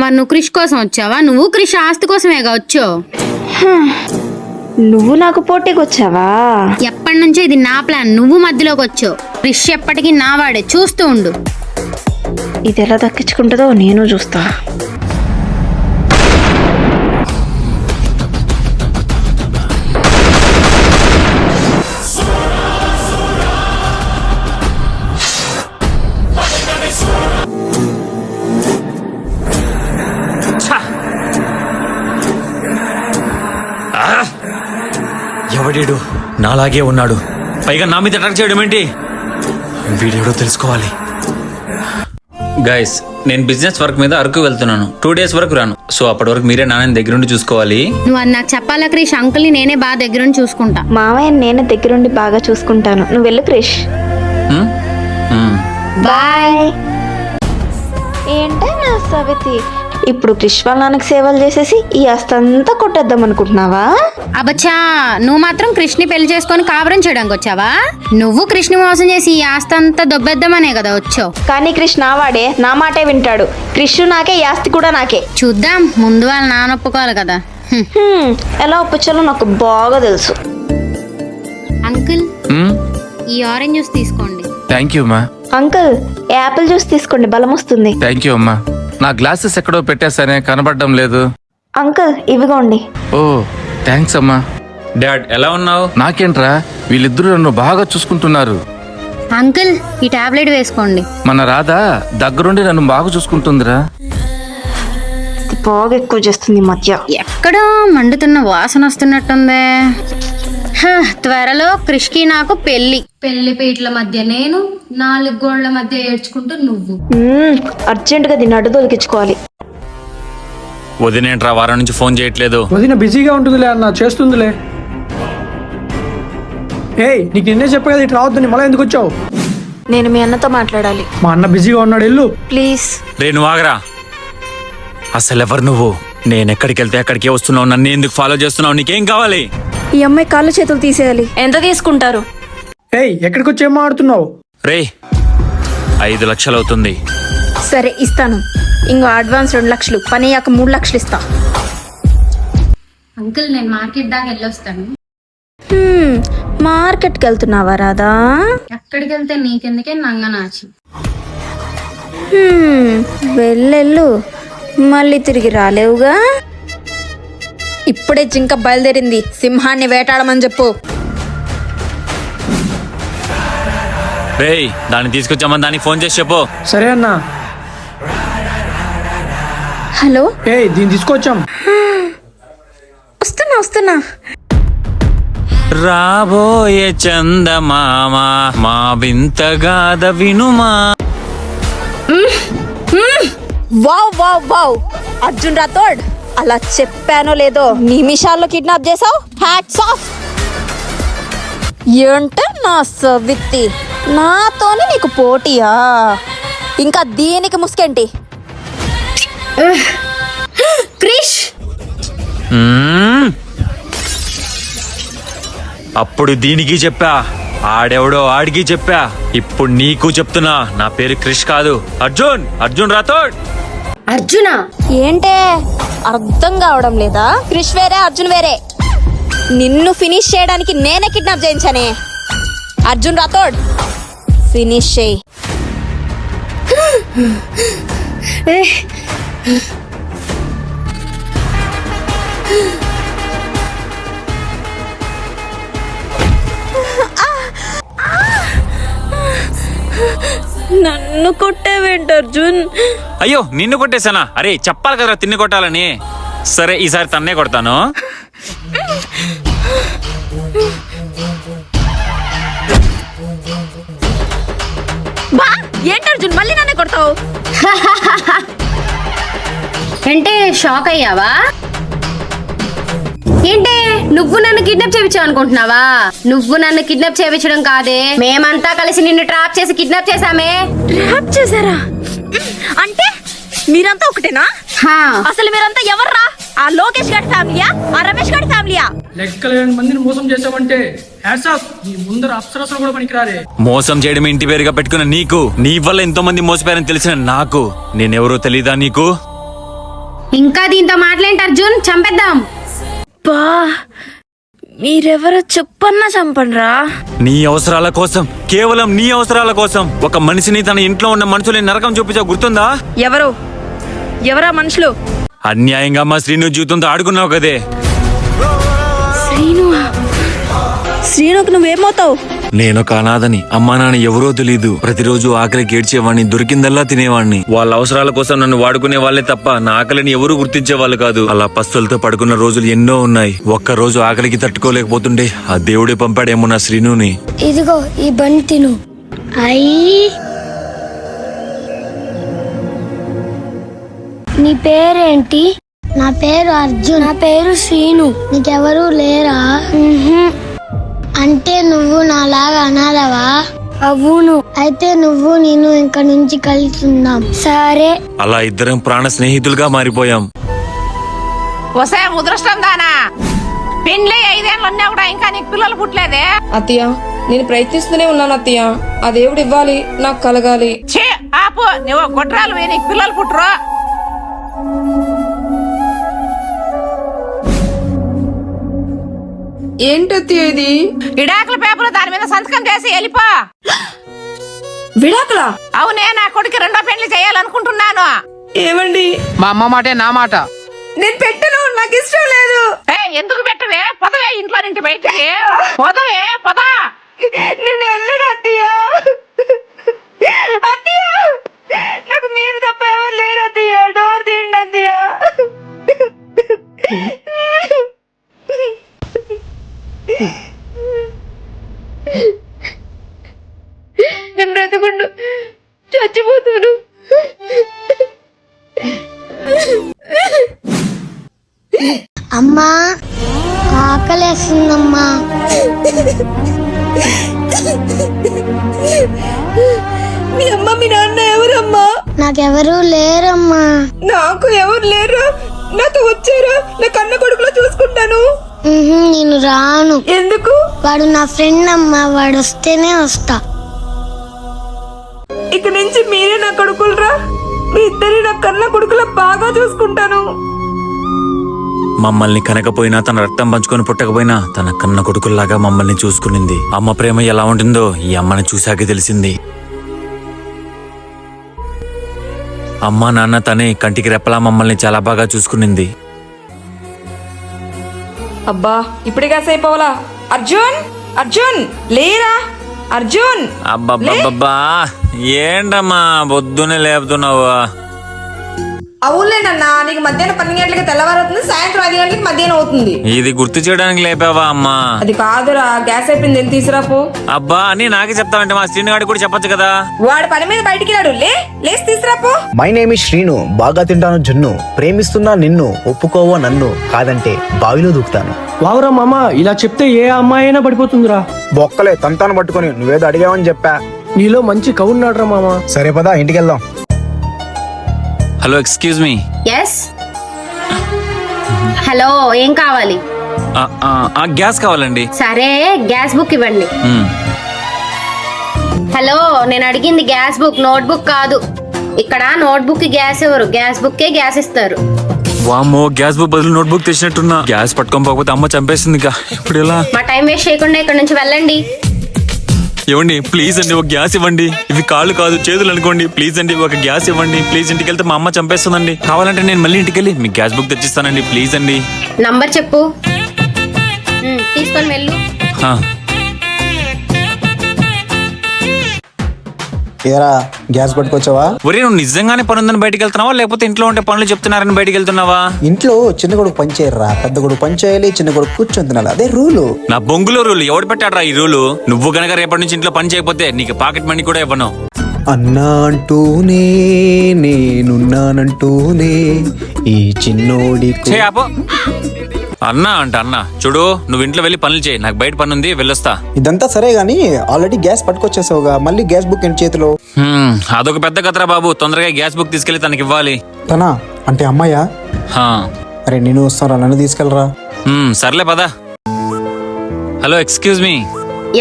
మరి నువ్వు క్రిష్ కోసం వచ్చావా? నువ్వు క్రిష్ ఆస్తి కోసమేగా వచ్చావు. నువ్వు నాకు పోటీకి వచ్చావా? ఎప్పటి నుంచో ఇది నా ప్లాన్. నువ్వు మధ్యలోకి వచ్చావు. క్రిష్ ఎప్పటికీ నా వాడే. చూస్తూ ఉండు. ఇది ఎలా దక్కించుకుంటుందో నేను చూస్తా. ఎవడేడు? నాలాగే ఉన్నాడు. పైగా నా మీద అటాక్ చేయడం ఏంటి? వీడేడో తెలుసుకోవాలి. గైస్ నేను బిజినెస్ వర్క్ మీద అరకు వెళ్తున్నాను. 2 days వరకు రాను. సో అప్పటి వరకు మీరే నాన్న దగ్గరుండి చూసుకోవాలి. నువ్వు అది నాకు చెప్పాలా క్రిష్? అంకుల్ని నేనే బాగా దగ్గరుండి చూసుకుంటా. మావయ్య నేనే దగ్గరుండి బాగా చూసుకుంటాను. నువ్వు వెళ్ళు క్రిష్. బాయ్. ఏంటే నా సవితి, ఇప్పుడు క్రిష్ వాళ్ళ నాన్నకి సేవలు చేసేసి ఈ ఆస్తంతా కొట్టేద్దాం అనుకుంటున్నావా? అబచ్చా, నువ్వు మాత్రం కృష్ణని పెళ్లి చేసుకొని కాపురం చేయడానికి వచ్చావా? నువ్వు కృష్ణని మోసం చేసి ఈ ఆస్తి అంతా దొబ్బెద్దామనే కదా వచ్చావు. కానీ క్రిష్ నా వాడే, నా మాటే వింటాడు. క్రిష్ నాకే, ఈ ఆస్తి కూడా నాకే. చూద్దాం, ముందు వాళ్ళ నాన్న ఒప్పుకోవాలి కదా. ఎలా ఒప్పించాలో నాకు బాగా తెలుసు. అంకుల్, ఈ ఆరెంజ్ జ్యూస్ తీసుకోండి. థ్యాంక్ యూ అమ్మా. అంకుల్, యాపిల్ జ్యూస్ తీసుకోండి, బలం వస్తుంది. థ్యాంక్ యూ అమ్మా. నా గ్లాసెస్ ఎక్కడో పెట్టేసానే, కనబడడం లేదు. అంకుల్ ఇవిగోండి. ఓ థ్యాంక్స్ అమ్మా. డాడ్ ఎలా ఉన్నావు? నాకేంట్రా, వీళ్ళిద్దరూ నన్ను బాగా చూసుకుంటున్నారు. అంకుల్, ఈ టాబ్లెట్ వేసుకోండి. మన రాధా దగ్గరుండి నన్ను బాగా చూసుకుంటుందిరా. ఇది బాగా ఎక్కువ చేస్తుంది ఈ మధ్య. ఎక్కడో మండుతున్న వాసన వస్తున్నట్టుంది. త్వరలో కృష్కి నాకు పెళ్లి. పెళ్లి పీటల మధ్య నేను, 4 గోళ్ల మధ్య ఏడ్చుకుంటూ నువ్వు. అర్జెంట్ గా దీన్ని అడ్డు తొలగించుకోవాలి. వదినేంట్రా వారం నుంచి ఫోన్ చేయట్లేదు? వదిన బిజీగా ఉంటుందిలే అన్న, చేస్తుందిలే. ఏయ్, నీకు నిన్నే చెప్పా కదా ఇటు రావద్దని, మళ్ళీ ఎందుకు వచ్చావు? నేను మీ అన్నతో మాట్లాడాలి. మా అన్న బిజీగా ఉన్నాడు, వెళ్ళు ప్లీజ్. రే నువ్వు ఆగరా. అసలు ఎవరు నువ్వు? నేను ఎక్కడికి వెళ్తే అక్కడికే వస్తున్నావు. నన్ను ఎందుకు ఫాలో చేస్తున్నావు? నీకేం కావాలి? ఈ అమ్మాయి కాళ్ళు చేతులు తీసేయాలి. ఎంత తీసుకుంటారు? ఏయ్, ఎక్కడికి వచ్చి ఏం మాడుతున్నావు? రే 5 లక్షలు అవుతుంది. సరే ఇస్తాను. ఇంకో అడ్వాన్స్ 2 లక్షలు, పని అయ్యాక 3 లక్షలు ఇస్తా. అంకుల్, నేను మార్కెట్ దాకా వెళ్ళొస్తాను. మార్కెట్కి వెళ్తున్నావా రాధా? ఎక్కడికి వెళ్తే నీకెందుకే నంగనాచి. వెళ్ళెళ్ళు, మళ్ళీ తిరిగి రాలేవుగా. ఇప్పుడే జింక బయలుదేరింది, సింహాన్ని వేటాడమని చెప్పు. రేయ్ దాన్ని తీసుకొచ్చామని దానికి ఫోన్ చేసి చెప్పు. సరే అన్నా. హలో. ఏయ్, దీన్ని తీసుకొచ్చాం. వస్తున్నా. రాబోయే చందమామ మా వింతగాద వినుమా. Wow wow wow, Arjun Rathod, అలా చెప్పానో లేదో నిమిషాల్లో కిడ్నాప్ చేసావు. Hats off. ఏంట నా సవితి, నాతోనే నీకు పోటీయా? ఇంకా దీనికి ముసుకేంటి? క్రిష్ అప్పుడు దీనికి చెప్పా, ఆడెవడో ఆడికి చెప్పా, ఇప్పుడు నీకు చెప్తున్నా. నా పేరు క్రిష్ కాదు, అర్జున్ రాథోడ్. అర్జున ఏంటే అర్థం కావడం లేదా? క్రిష్ వేరే, అర్జున్ వేరే. నిన్ను ఫినిష్ చేయడానికి నేనే కిడ్నాప్ చేయించానే. అర్జున్ రాథోడ్, ఫినిష్ చేయి. నన్ను కొట్టేవేంటి అర్జున్? అయ్యో నిన్ను కొట్టేశానా? అరే చెప్పాలి కదరా తిన్ని కొట్టాలని. సరే ఈసారి తన్నే కొడతాను. బా ఏంటి అర్జున్ మళ్ళీ నన్నే కొడతావు? అంటే షాక్ అయ్యావా? ఏంటే నువ్వు నన్ను కిడ్నాప్ చేయించావు అనుకుంటున్నావా? నువ్వు నన్ను కిడ్నాప్ చేయించడం కాదే, మేమంతా కలిసి నిన్ను ట్రాప్ చేసి కిడ్నాప్ చేశామే. ట్రాప్ చేశారా? అంటే మీరంతా ఒకటేనా? అసలు మీరంతా ఎవర్రా? ఆ లోకేష్ గారి ఫ్యామిలీయా? ఆ రమేష్ గారి ఫ్యామిలీయా? లెక్కలేని మందిని మోసం చేసావంటే హ్యాట్స్ ఆఫ్. నీ ముందర అప్సరసలు కూడా పనికిరారే. మోసం చేయడం ఇంటి పేరుగా పెట్టుకున్న నీకు, నీ వల్ల ఎంతో మంది మోసపోయారని తెలిసిన నాకు, నేనెవరో తెలీదా నీకు? ఇంకా దీంతో మాట్లాడేంటి అర్జున్, చంపేద్దాం. బా మీరెవరో చెప్పన్నా చంపండ్రా. నీ అవసరాల కోసం, కేవలం నీ అవసరాల కోసం ఒక మనిషిని తన ఇంట్లో ఉన్న మనుషుల్ని నరకం చూపించావు, గుర్తుందా? ఎవరా మనుషులు? అన్యాయంగా మా శ్రీను జీవితంతో ఆడుకున్నావు కదే. శ్రీనుకు నువ్వేమవుతావు? నేనొక అనాథని, అమ్మా నాన్న ఎవరో తెలీదు. ప్రతిరోజు ఆకలికి ఏడ్చేవాడిని, దొరికిందల్లా తినేవాడిని. వాళ్ళ అవసరాల కోసం నన్ను వాడుకునే వాళ్ళే తప్ప నా ఆకలిని ఎవరూ గుర్తించే వాళ్ళు కాదు. అలా పస్తులతో పడుకున్న రోజులు ఎన్నో ఉన్నాయి. ఒక్క రోజు ఆకలికి తట్టుకోలేకపోతుండే ఆ దేవుడే పంపాడేమో నా శ్రీనుని. ఇదిగో ఈ బండి తిను. నీ పేరేంటి? నా పేరు అర్జున్. నా పేరు శ్రీను. నీకెవరూ లేరా? అంటే నువ్వు నాలాగా అనాలవా? అవును. అయితే నువ్వు నేను ఇంక నుంచి కలుస్తున్నాం. సరే. అలా ఇద్దరం ప్రాణ స్నేహితులుగా మారిపోయాం. వసే ముదృష్టం దానా, పెండ్లే 5 ఏళ్ళు ఉన్నా కూడా ఇంకా నీకు పిల్లలు పుట్టలేదే? అత్తయ్య నేను ప్రయత్నిస్తూనే ఉన్నాను అత్తయ్య. ఆ దేవుడు ఇవ్వాలి, నాకు కలగాలి. ఛే ఆపు, నువ్వు గొడ్రాలు, నీకు పిల్లలు పుట్టరు. ఏంటత్తయ్య ఇది? విడాకుల పేపర్, దాని మీద సంతకం చేసి వెళ్ళిపో. విడాకులా? అవునే, నా కొడుకు 2వ పెళ్లి చేయాలనుకుంటున్నాను. ఏమండి? మా అమ్మ మాటే నా మాట. నేను పెట్టను, నాకు ఇష్టం లేదు. ఎందుకు పెట్టవే? పొదవే ఇంట్లో నుండి బయటికి. పొదవే పొద. నేను వెళ్ళను అత్తయ్య. అత్తయ్య నాకు మీరు తప్ప ఎవరు లేరు అత్తయ్య. డోర్ తీయండి అత్తయ్య. నేను బ్రతకుండు చచ్చిపోతాను. అమ్మా ఆకలేస్తుందమ్మా. మీ అమ్మ మీ నాన్న ఎవరమ్మా? నాకెవరూ లేరమ్మా. నాకు ఎవరు లేరు. నాతో వచ్చారా? నా కన్న కొడుకులో చూసుకుంటాను. నేను రాను. ఎందుకు? వాడు నా ఫ్రెండ్ అమ్మా, వాడు వస్తేనే వస్తా. ఇక నుంచి మీరే నా కొడుకులరా. మీ ఇద్దరి నా కన్న కొడుకుల బాగా చూసుకుంటాను. మమ్మల్ని కనకపోయినా, తన రక్తం పంచుకొని పుట్టకపోయినా తన కన్న కొడుకుల్లాగా మమ్మల్ని చూసుకునింది. అమ్మ ప్రేమ ఎలా ఉంటుందో ఈ అమ్మని చూశాకే తెలిసింది. అమ్మా నాన్న తనే కంటికి రెప్పలా మమ్మల్ని చాలా బాగా చూసుకునింది. అబ్బా ఇప్పుడే కాసేపోవాలా? అర్జున్, అర్జున్ లేరా? అర్జున్. అబ్బబ్బబ్బా ఏంటమ్మా పొద్దునే లేపుతున్నావు? అవునులేనన్నా, నీకు మధ్యాహ్నం 12 గంటలకి తెల్లవారుతుంది, సాయంత్రం 5 గంటలకి మధ్యాహ్నం అవుతుంది. ఇది గుర్తు చేయడానికి లేపావా అమ్మా? అది కాదురా, గ్యాస్ అయిపోయింది, వెళ్ళి తీసుకురాపో. అబ్బా అని నాకే చెప్తావంటే మా శ్రీనుగాడికి కూడా చెప్పొచ్చు కదా. వాడు పని మీద బయటికి రాడు, లేసి తీసుకురాపో. మై నేమ్ ఇస్ శ్రీను, బాగా తింటాను జున్ను, ప్రేమిస్తున్నా నిన్ను, ఒప్పుకోవా నన్ను, కాదంటే బావిలో దూకుతాను. వావురా మామ, ఇలా చెప్తే ఏ అమ్మాయి అయినా పడిపోతుందిరా. బొక్కలే తంతాను పట్టుకొని నువ్వేదో అడిగావని చెప్పా. నీలో మంచి కవున్నాడురా మామ. సరే పదా ఇంటికి వెళ్దాం. Hello excuse me. Yes. Hello, ఏం కావాలి? గ్యాస్ కావాలండి. సరే, గ్యాస్ బుక్ ఇవ్వండి. హలో, నేను అడిగింది గ్యాస్ బుక్, నోట్ బుక్ కాదు. ఇక్కడ నోట్ బుక్ గ్యాస్ ఎవరు? గ్యాస్ బుక్కే గ్యాస్ ఇస్తారు. వామ్మో, గ్యాస్ బుక్ బదులు నోట్ బుక్ తెచ్చినట్టున్నా. గ్యాస్ పట్టుకోకపోతే అమ్మ చంపేస్తుంది. ఇంకా ఇప్పుడు ఎలా? మా టైం వేస్ట్ చేయకుండా ఇక్కడ నుంచి వెళ్ళండి. ఇవ్వండి ప్లీజ్ అండి, ఒక గ్యాస్ ఇవ్వండి. ఇవి కాళ్ళు కాదు చేతులు అనుకోండి. ప్లీజ్ అండి, ఒక గ్యాస్ ఇవ్వండి ప్లీజ్. ఇంటికి వెళ్తే మా అమ్మ చంపేస్తుందండి. కావాలంటే నేను మళ్ళీ ఇంటికి వెళ్ళి మీకు గ్యాస్ బుక్ తెచ్చిస్తానండి. ప్లీజ్ అండి. నంబర్ చెప్పు. తీసుకొని వెళ్ళు. ఏరా గ్యాస్ పట్టుకొచ్చావా? ఒరే, నువ్వు నిజంగానే పని ఉందని బయటికి వెళ్తున్నావా లేకపోతే ఇంట్లో ఉంటే పనులు చెప్తున్నారని బయటికి వెళ్తున్నావా? ఇంట్లో చిన్న కొడుకు పని చేయరా, పెద్ద కొడుకు పని చేయాలి, చిన్న కొడుకు కూర్చొని తినాలి, అదే రూలు. నా బొంగులో రూల్ ఎవడు పెట్టాడరా ఈ రూలు? నువ్వు గనక రేపటి నుంచి ఇంట్లో పని చేయకపోతే నీకు పాకెట్ మనీ కూడా ఇవ్వను. అన్నా అంటూనే నేనున్నానంటూనే ఈ చిన్నోడి ఛే, ఆపు. అన్నా అంట అన్నా. చూడు, నువ్వు ఇంట్లో వెళ్ళి పనులు చేయి. నాకు బయట పని ఉంది, వెళ్ళొస్తా. ఇదంతా సరే గానీ ఆల్రెడీ గ్యాస్ పట్టుకొచ్చేసావుగా, మళ్ళీ గ్యాస్ బుక్ ఏంటి చేతిలో? అదొక పెద్ద కథరా బాబు. తొందరగా గ్యాస్ బుక్ తీసుకెళ్లి తనకి ఇవ్వాలి. తనా అంటే అమ్మాయా? అరే నేను వస్తారా, నన్ను తీసుకెళ్ళరా. సర్లే పదా. హలో, ఎక్స్క్యూజ్ మీ.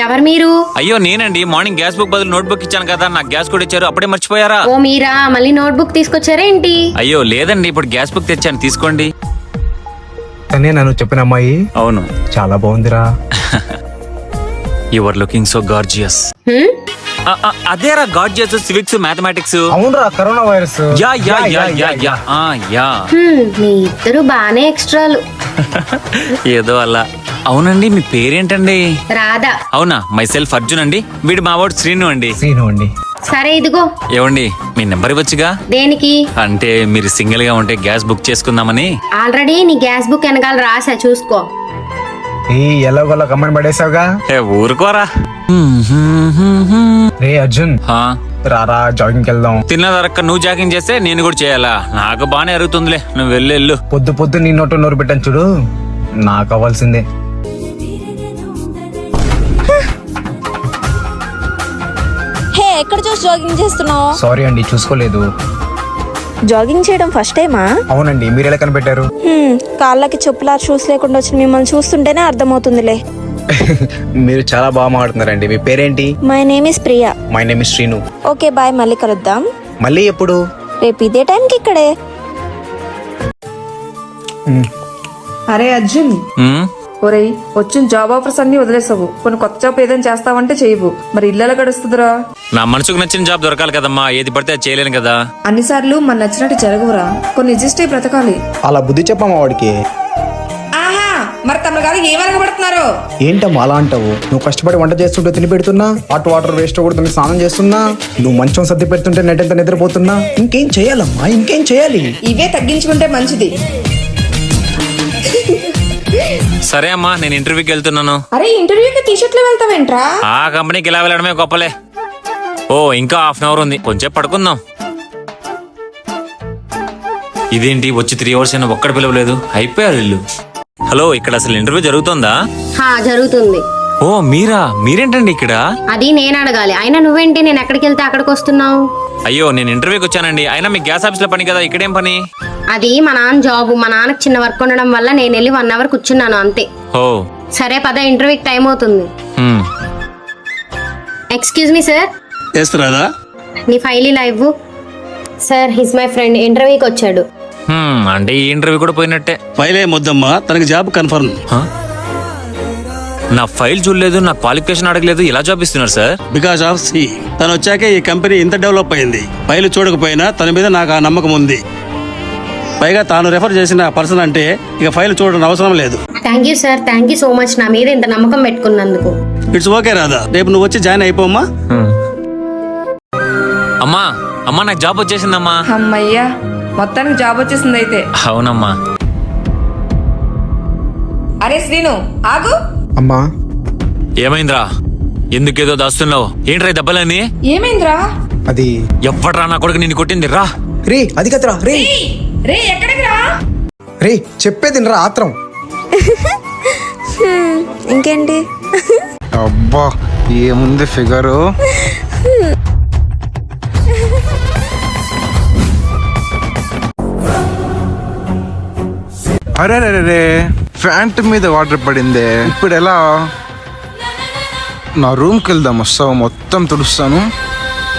ఎవరు మీరు? అయ్యో నేనండి. మార్నింగ్ గ్యాస్ బుక్ బదులు నోట్ బుక్ ఇచ్చాను కదా, నాకు గ్యాస్ కూడా ఇచ్చారు. అప్పుడే మర్చిపోయారా? ఓ మీరా, మళ్ళీ నోట్ బుక్ తీసుకొచ్చారా ఏంటి? అయ్యో లేదండి, ఇప్పుడు గ్యాస్ బుక్ తెచ్చాను, తీసుకోండి. తనే నన్ను చెప్పిన అమ్మాయి? అవును. చాలా బాగుందిరా. You are looking so gorgeous. అదేరా గార్జియస్, సివిక్స్, మ్యాథమెటిక్స్. అవునరా, corona virus. Yeah yeah yeah yeah yeah yeah. మీ ఇద్దరు బానే ఎక్స్ట్రాలు. ఏదో అలా. అవునండి, మీ పేరేంటండి? రాధా. అవునా, మై సెల్ఫ్ అర్జున్ అండి. వీడు మా వాడు శ్రీను అండి. సీను అండి. సరే ఇదిగో. ఏవండి, మీ నెంబర్ ఇవ్వచ్చుగా? దేనికి? అంటే మీరు సింగిల్ గా ఉంటే గ్యాస్ బుక్ చేసుకుందామని. ఆల్రెడీ నీ గ్యాస్ బుక్ వెనకాల రాసా, చూసుకో. ఎలా గొల్ల కమ్మని పడేసావుగా. ఊరుకోరా. రే అర్జున్, రారా జాగింగ్ వెళ్దాం. తిన్నదరక్క నువ్వు జాగింగ్ చేస్తే నేను కూడా చేయాలా? నాకు బానే అరుగుతుందిలే, నువ్వు వెళ్ళు. పొద్దు పొద్దు నీ నోటు నోరు పెట్టాను చూడు, నాకు అవ్వాల్సిందే. హే, ఎక్కడ చూసి జాగింగ్ చేస్తున్నావు? సారీ అండి, చూసుకోలేదు. జాగింగ్ చేయడం ఫస్ట్ టైమా? అవునండి, మీరు ఎలా కనిపెట్టారు? కాళ్ళకి చెప్పులా షూస్ లేకుండా వచ్చిన మిమ్మల్ని చూస్తుంటేనే అర్థమవుతుందిలే. మీరు చాలా బాగా మాట్లాడుతున్నారండి. మీ పేరేంటి? My name is Priya. My name is Srinu. Okay bye, మళ్ళీ కలుద్దాం. మళ్ళీ ఎప్పుడు? రేపు ఇదే టైంకి ఇక్కడే. అరే అర్జున్, ఒరేయ్ వచ్చిన జాబ్ ఆఫర్స్ అన్ని వదిలేసావు, కొన్ని కొత్త జాబ్ ఏదైనా చేస్తావంటే చేయవు. మరి ఇళ్ళ గడుస్తుందిరా? నా మనసుకు నచ్చిన జాబ్ దొరకాలి కదమ్మా, ఏది పడితే అది చేయలేను కదా. అన్నిసార్లు మన నచ్చినట్టు జరగవురా, కొన్ని అడ్జస్ట్ అయి బ్రతకాలి. అలా బుద్ధి చెప్పమ్మా వాడికి. ఆహా, మరి తమ గారు ఏమనగబడుతున్నారు? ఏంటమ్మా అలా అంటావు? నువ్వు కష్టపడి వంట చేస్తుంటే తిని పెడుతున్నా, హాట్ వాటర్ వేస్ట్ కూడా స్నానం చేస్తున్నా, నువ్వు మంచం సర్ది పెడుతుంటే నెట్ ఎంత నిద్రపోతున్నా. ఇంకేం చేయాలమ్మా, ఇంకేం చేయాలి? ఇవే తగ్గించుకుంటే మంచిది. సరే అమ్మా, నేను ఇంటర్వ్యూకి వెళ్తున్నాను. అరే ఇంటర్వ్యూకి టీ-షర్ట్ లో వెళ్తావేంట్రా? ఆ కంపెనీకి ఇలా వెళ్ళడమే గొప్పలే. ఓ ఇంకా హాఫ్ అన్ అవర్ ఉంది, కొంచెం పడుకుందాం. ఇదేంటి వచ్చి 3 hours అయినా ఒక్కడ పిలవలేదు, అయిపోయారు ఇల్లు. హలో, ఇక్కడ అసలు ఇంటర్వ్యూ జరుగుతుందా? జరుగుతుంది. ఓ మీరేంటండి ఇక్కడ? అది నేను అడగాలి, అయినా నువ్వేంటి నేను ఎక్కడికి వెళ్తే అక్కడికి వస్తున్నావు? అయ్యో నేను ఇంటర్వ్యూకి వచ్చానండి. అయినా మీ గ్యాస్ ఆఫీస్ లో పని కదా, ఇక్కడేం పని? అది మా నాన్న జాబ్, మా నాన్నకి చిన్న వర్క్ ఉండడం వల్ల నేను వెళ్ళి 1 hour కూర్చున్నాను అంతే. ఓ సరే పద, ఇంటర్వ్యూకి టైం అవుతుంది. Excuse me sir. నీ ఫైల్ ఇలా ఇవ్వు. సార్, హిస్ మై ఫ్రెండ్, ఇంటర్వ్యూకి వచ్చాడు. అంటే ఈ ఇంటర్వ్యూ కూడా పోయినట్టే. ఫైల్ ఏమొద్దమ్మా, తనకి జాబ్ కన్ఫర్మ్. నా ఫైల్ చూడలేదు, నా క్వాలిఫికేషన్ అడగలేదు, ఎలా జాబ్ ఇస్తున్నారు సార్? బికాస్ ఆఫ్ సి, తను వచ్చాకే ఈ కంపెనీ ఇంత డెవలప్ అయింది. ఫైల్ చూడకపోయినా తన మీద నాకు ఆ నమ్మకం ఉంది. పైగా తాను రెఫర్ చేసిన పర్సన్ అంటే ఇక ఫైల్ చూడడం అవసరం లేదు. Thank you sir, thank you so much నా మీద ఇంత నమ్మకం పెట్టుకున్నందుకు. ఇట్స్ ఓకే రాధా, రేపు నువ్వు వచ్చి జాయిన్ అయిపోమ్మా. అమ్మా నాకు జాబ్ వచ్చేసిందమ్మా. అమ్మయ్యా, మొత్తానికి జాబ్ వచ్చేసింది అయితే. అవునమ్మా. అరే శ్రీను ఆగు. అమ్మా ఏమైందిరా? ఎందుకేదో దాస్తున్నావు? ఏంట్రా దెబ్బలని? ఏమైందిరా? అది ఎవ్వడ్రా నా కొడుకు నిన్ను కొట్టింది? రా రే, అది కదరా. రే రే ఎక్కడికి రా? రే చెప్పేది రా, ఆత్రం. ఇంకేంటి? అబ్బా ఏముంది ఫిగరు. అరే రే రే ఫ్యాంట్ మీద వాటర్ పడిందే, ఇప్పుడు ఎలా? నా రూమ్కి వెళ్దాం, వస్తావు? మొత్తం తుడుస్తాను.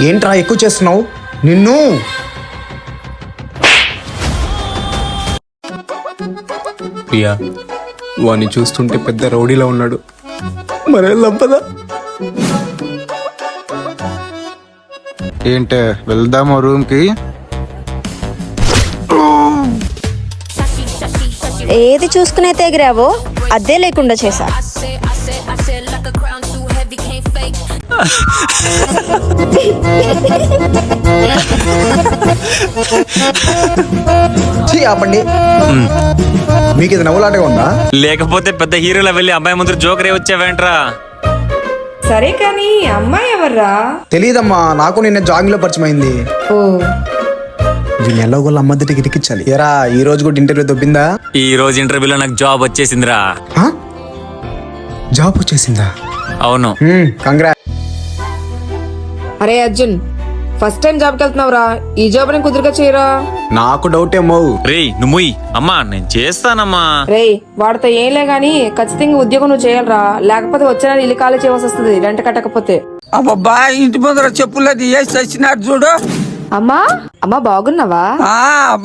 ఏంట్రా ఎక్కువ చేస్తున్నావు నిన్ను? ప్రియా, వాడిని చూస్తుంటే పెద్ద రౌడీలా ఉన్నాడు, మరి లంపదా? ఏంటే వెళ్దామా రూమ్కి? ఏది చూసుకునే తెగిరావో అదే లేకుండా చేశా. ఆపండి, మీకు ఇది నవ్వులాటగా ఉందా? లేకపోతే పెద్ద హీరోలా వెళ్ళి అమ్మాయి ముందు జోకరే వచ్చావేంట్రా? సరే కానీ అమ్మాయి ఎవర్రా? తెలియదమ్మా, నాకు నిన్న జాగింగ్ లో పరిచయం అయింది. ఓ, వీళ్ళు ఎలాగోళ్ళ అమ్మ దగ్గర టికెట్ ఇచ్చాలి. ఎరా ఈ రోజు కూడా ఇంటర్వ్యూ దొబ్బిందా? ఈ రోజు ఇంటర్వ్యూలో నాకు జాబ్ వచ్చేసిందిరా. జాబ్ వచ్చేసిందా? అవును. కంగ్రా. అరే అర్జున్, ఫస్ట్ టైం జాబ్కి వెళ్తున్నావురా, ఈ జాబ్ ని కుదురుగా చేయరా. నాకు డౌట్ ఏమో. రేయ్ నువ్వు అమ్మా, నేను చేస్తానమ్మా. రేయ్ వాడితో ఏంలే గాని ఖచ్చితంగా ఉద్యోగం నువ్వు చేయాలరా, లేకపోతే వచ్చే నెల ఇల్లు ఖాళీ చేయవలసి వస్తుంది రెంట్ కట్టకపోతే. అబ్బా, ఇంటి ముందర చెప్పులది వేసి వచ్చినారు చూడు. అమ్మా అమ్మా బాగున్నావా?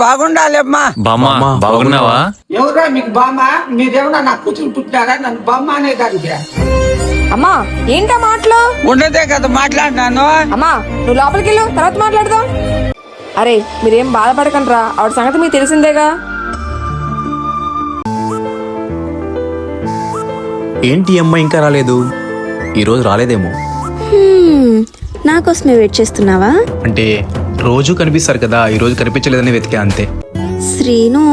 బాగుండాలమ్మా. బామ్మ బాగున్నావా? ఎవరా మీకు బామ్మ? మీరేమన్నా నా కూతురు పుట్టినారా? నన్ను బామ్మ అనే దానికి అమ్మా ఏంటా మాటలు? ఉండదే కదా మాట్లాడినాను. అమ్మా నువ్వు లోపలికి వెళ్ళు, తర్వాత మాట్లాడదాం. అరే మీరేం బాధపడకండి రా, ఆవిడ సంగతి మీకు తెలిసిందేగా. ఏంటి అమ్మ ఇంకా రాలేదు? ఈరోజు రాలేదేమో. నా కోసమే వెయిట్ చేస్తున్నావా? అంటే రోజు కనిపిస్తారు కదా, ఈ రోజు కనిపించలేదని వెతికా అంతే. శ్రీను,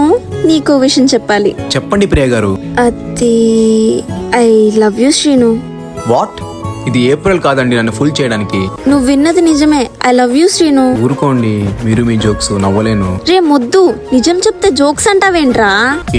నీకో విషయం చెప్పాలి. చెప్పండి ప్రియ గారు. అది I love you Srinu. What? ఇది ఏప్రిల్ కాదండి నన్ను ఫుల్ చేయడానికి. నువ్వు విన్నది నిజమే, ఐ లవ్ యూ శ్రీను. ఊరుకోండి, మీరు మీ జోక్స్ నవ్వలేను. రే మొద్దు, నిజం చెప్తే జోక్స్ అంటావేంట్రా?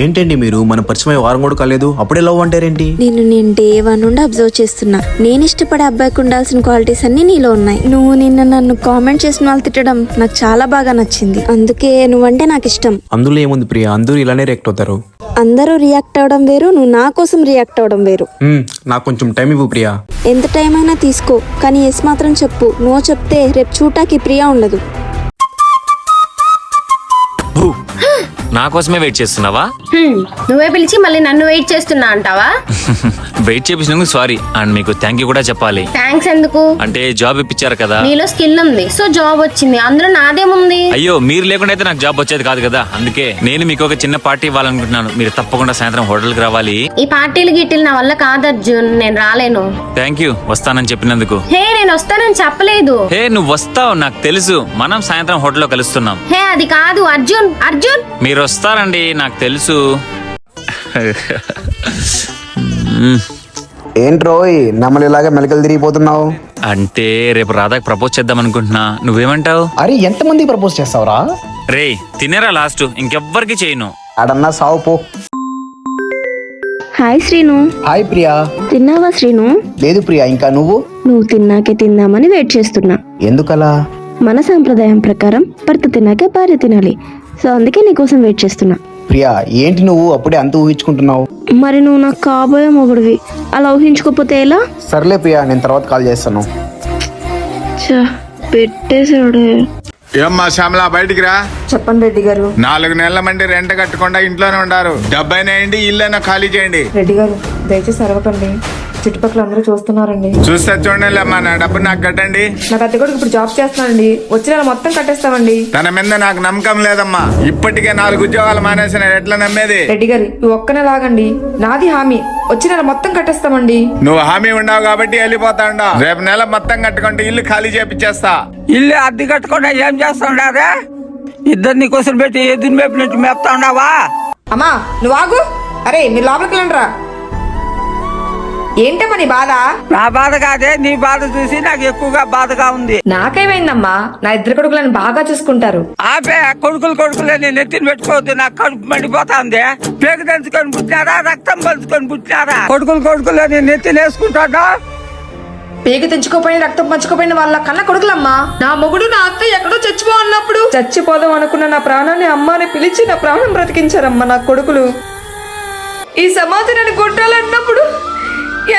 ఏంటండి మీరు, మన పరిచయం వారం కూడా కాలేదు, అప్పుడే లవ్ అంటారేంటి? నేను డే 1 నుండి అబ్జర్వ్ చేస్తున్నా. నేను ఇష్టపడే అబ్బాయికి ఉండాల్సిన క్వాలిటీస్ అన్ని నీలో ఉన్నాయి. నువ్వు నిన్న నన్ను కామెంట్ చేసిన వాళ్ళు తిట్టడం నాకు చాలా బాగా నచ్చింది. అందుకే నువ్వంటే నాకు ఇష్టం. అందులో ఏముంది ప్రియ, అందరూ ఇలానే రియాక్ట్ అవుతారు. అందరూ రియాక్ట్ అవడం వేరు, నువ్వు నా కోసం రియాక్ట్ అవడం వేరు. నాకు కొంచెం టైం ఇవ్వు ప్రియా. ఎంత టైం అయినా తీసుకో, కానీ ఎస్ మాత్రం చెప్పు. నో చెప్తే రేపు చూటాకి ప్రియా ఉండదు. నా కోసమే వెయిట్ చేస్తున్నావా? నువ్వే పిలిచి మళ్ళీ నన్ను వెయిట్ చేస్తున్నా అంటావా? వెయిట్ చేపించినందుకు సారీ, అండ్ మీకు థ్యాంక్ యూ కూడా చెప్పాలి. థ్యాంక్స్ ఎందుకు? అంటే జాబ్ ఇప్పించారు కదా. నీలో స్కిల్ ఉంది, సో జాబ్ వచ్చింది, అందులో నాదేముంది? అయ్యో, మీరు లేకుండా అయితే నాకు జాబ్ వచ్చేది కాదు కదా. అందుకే నేను మీకు ఒక చిన్న పార్టీ ఇవ్వాలనుకుంటున్నాను. మీరు తప్పకుండా సాయంత్రం హోటల్కి రావాలి. ఈ పార్టీలు గిట్టిలు నా వల్ల కాదు అర్జున్, నేను రాలేను. థ్యాంక్ యూ వస్తానని చెప్పినందుకు. హే, నేను వస్తానని చెప్పలేదు. హే, నువ్వు వస్తావు నాకు తెలుసు. మనం సాయంత్రం హోటల్లో కలుస్తున్నాం. హే, అది కాదు అర్జున్. అర్జున్ మీరు వస్తారండి నాకు తెలుసు. ఏంట్రోయ్ నమ్మలు ఇలాగే మెలకలు తిరిగిపోతున్నావు? అంటే రేపు రాధాకి ప్రపోజ్ చేద్దాం అనుకుంటున్నా, నువ్వేమంటావు? అరే ఎంతమంది ప్రపోజ్ చేస్తావురా? రే తినేరా లాస్ట్, ఇంకెవ్వరికి చేయను. అడన్నా సావు పో. హాయ్ శ్రీను. హాయ్ ప్రియా. తిన్నావా శ్రీను? లేదు ప్రియా, ఇంకా నువ్వు? నువ్వు తిన్నాకే తిందామని వెయిట్ చేస్తున్నా. ఎందుకలా? మన సాంప్రదాయం ప్రకారం భర్త తిన్నాకే భార్య తినాలి, సో అందుకే నీకోసం వెయిట్ చేస్తున్నా. ప్రియా ఏంటి నువ్వు అప్పుడే అంత ఊహించుకుంటున్నావు? మరి నువ్వు నాకు కాబోయే మొగుడివి, అలా ఊహించుకోపోతే ఎలా? సర్లే ప్రియా, నేను తర్వాత కాల్ చేస్తాను. పెట్టేశాడు. ఏమ్మా శ్యామలా, బయటికి రా. చెప్పండి రెడ్డి గారు. 4 నెలల మంది రెంట్ కట్టకుండా ఇంట్లోనే ఉండారు. డబ్బైనా వేయండి, ఇల్లైనా ఖాళీ చేయండి. రెడ్డి గారు దయచేసి అరవకండి, చుట్టుపక్కల అందరూ చూస్తున్నారండి. చూస్తే చూడండి అమ్మా, నా డబ్బు నాకు కట్టండి. నా పెద్ద కొడుకు ఇప్పుడు జాబ్ చేస్తున్నానండి, వచ్చిన నెల మొత్తం కట్టేస్తామండి. తన మీద నాకు నమ్మకం లేదమ్మా. ఇప్పటికే 4 ఉద్యోగాలు మానేసిన ఎట్లా నమ్మేది? రెడ్డి గారు ఈ ఒక్కనే లాగండి, నాది హామీ, వచ్చిన నెల మొత్తం కట్టేస్తామండి. నువ్వు హామీ ఉండవు కాబట్టి వెళ్ళిపోతా ఉండవు. రేపు నెల మొత్తం కట్టుకుంటే ఇల్లు ఖాళీ చేపిచ్చేస్తా. ఇల్లు అద్దె కట్టుకుండా ఏం చేస్తుండదే? ఇద్దరిని కోసం పెట్టి ఎదురు మేపు నుంచి మేపుతా ఉండవా? అమ్మా నువ్వు ఆగు. అరే మీరు లోపలికి వెళ్ళండిరా. ఏంటమ్మా నీ బాధ? నా బాధ కాదే, నీ బాధ చూసి నాకు ఎక్కువగా బాధగా ఉంది. నాకేమైందమ్మా, నా 2 కొడుకులను బాగా చూసుకుంటారు. ఆపే, కొడుకులే నేను నెత్తిని పెట్టుకోవద్దు, నాకు కడుపు మండిపోతాంది. పేగు దంచుకొని పుట్టినారా, రక్తం పంచుకొని పుట్టినారా? కొడుకులే నేను నెత్తిని వేసుకుంటాడా? పేగు తెంచుకోపోయిన రక్తం పంచుకోపోయిన వాళ్ళ కన్న కొడుకులమ్మా. నా మొగుడు నా అత్త ఎక్కడో చచ్చిపో అన్నప్పుడు చచ్చిపోదాం అనుకున్న నా ప్రాణాన్ని అమ్మాని పిలిచి నా ప్రాణం బ్రతికించారమ్మా నా కొడుకులు. ఈ సమాజం నన్ను కొట్టాలన్నప్పుడు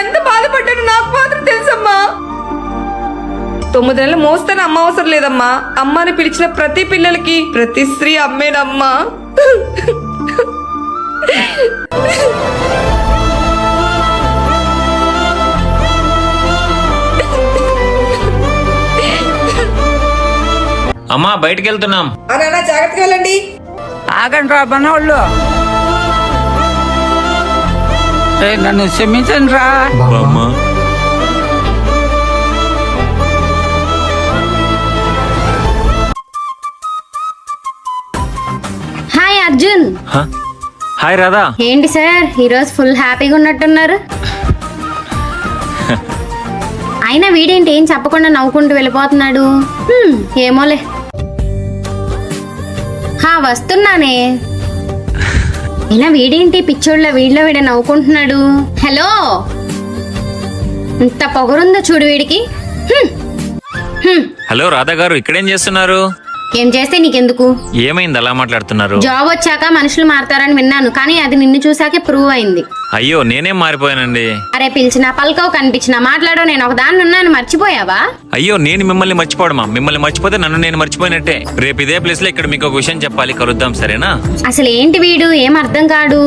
ఎంత బాధపడ్డాను నాకు మాత్రం తెలుసమ్మా. 9 నెలలు మోస్తాను అమ్మ అవసరం లేదమ్మా. అమ్మని పిలిచిన ప్రతి పిల్లలకి ప్రతి స్త్రీ అమ్మేనమ్మా. అమ్మా బయటికి వెళ్తున్నాం. జాగ్రత్తగా వెళ్ళండి. ఆగండి రా మనోళ్ళు, నన్ను క్షమించండి రా. అమ్మా హాయ్ అర్జున్. హాయ్ రాధా. ఏంటి సార్ ఈరోజు ఫుల్ హ్యాపీగా ఉన్నట్టున్నారు? అయినా వీడేంటి ఏం చెప్పకుండా నవ్వుకుంటూ వెళ్ళిపోతున్నాడు? ఏమోలే. వస్తున్నానే. అయినా వీడేంటి పిచ్చోళ్ళ వీడిలో నవ్వుకుంటున్నాడు? హలో, ఇంత పొగరుందో చూడు వీడికి. హలో రాధా గారు, ఇక్కడేం చేస్తున్నారు? ఏం చేస్తే నీకెందుకు? ఏమైంది అలా మాట్లాడుతున్నారు? జాబ్ వచ్చాక మనుషులు మారతారని విన్నాను, కానీ అది నిన్ను చూసాకే ప్రూవ్ అయింది. అయ్యో నేనేం మారిపోయానండి? అరే పిలిచినా పలకవు, కనిపించినా మాట్లాడవు, నేను ఒక దాన్ని ఉన్నాను, మర్చిపోయావా? అయ్యో నేను మిమ్మల్ని మర్చిపోవడమా? మిమ్మల్ని మర్చిపోతే నన్ను నేను మర్చిపోయినట్టే. రేపు ఇదే ప్లేస్ లో ఇక్కడ మీకు ఒక విషయం చెప్పాలి, కలుద్దాం సరేనా? అసలు ఏంటి వీడు, ఏం అర్థం కాడు.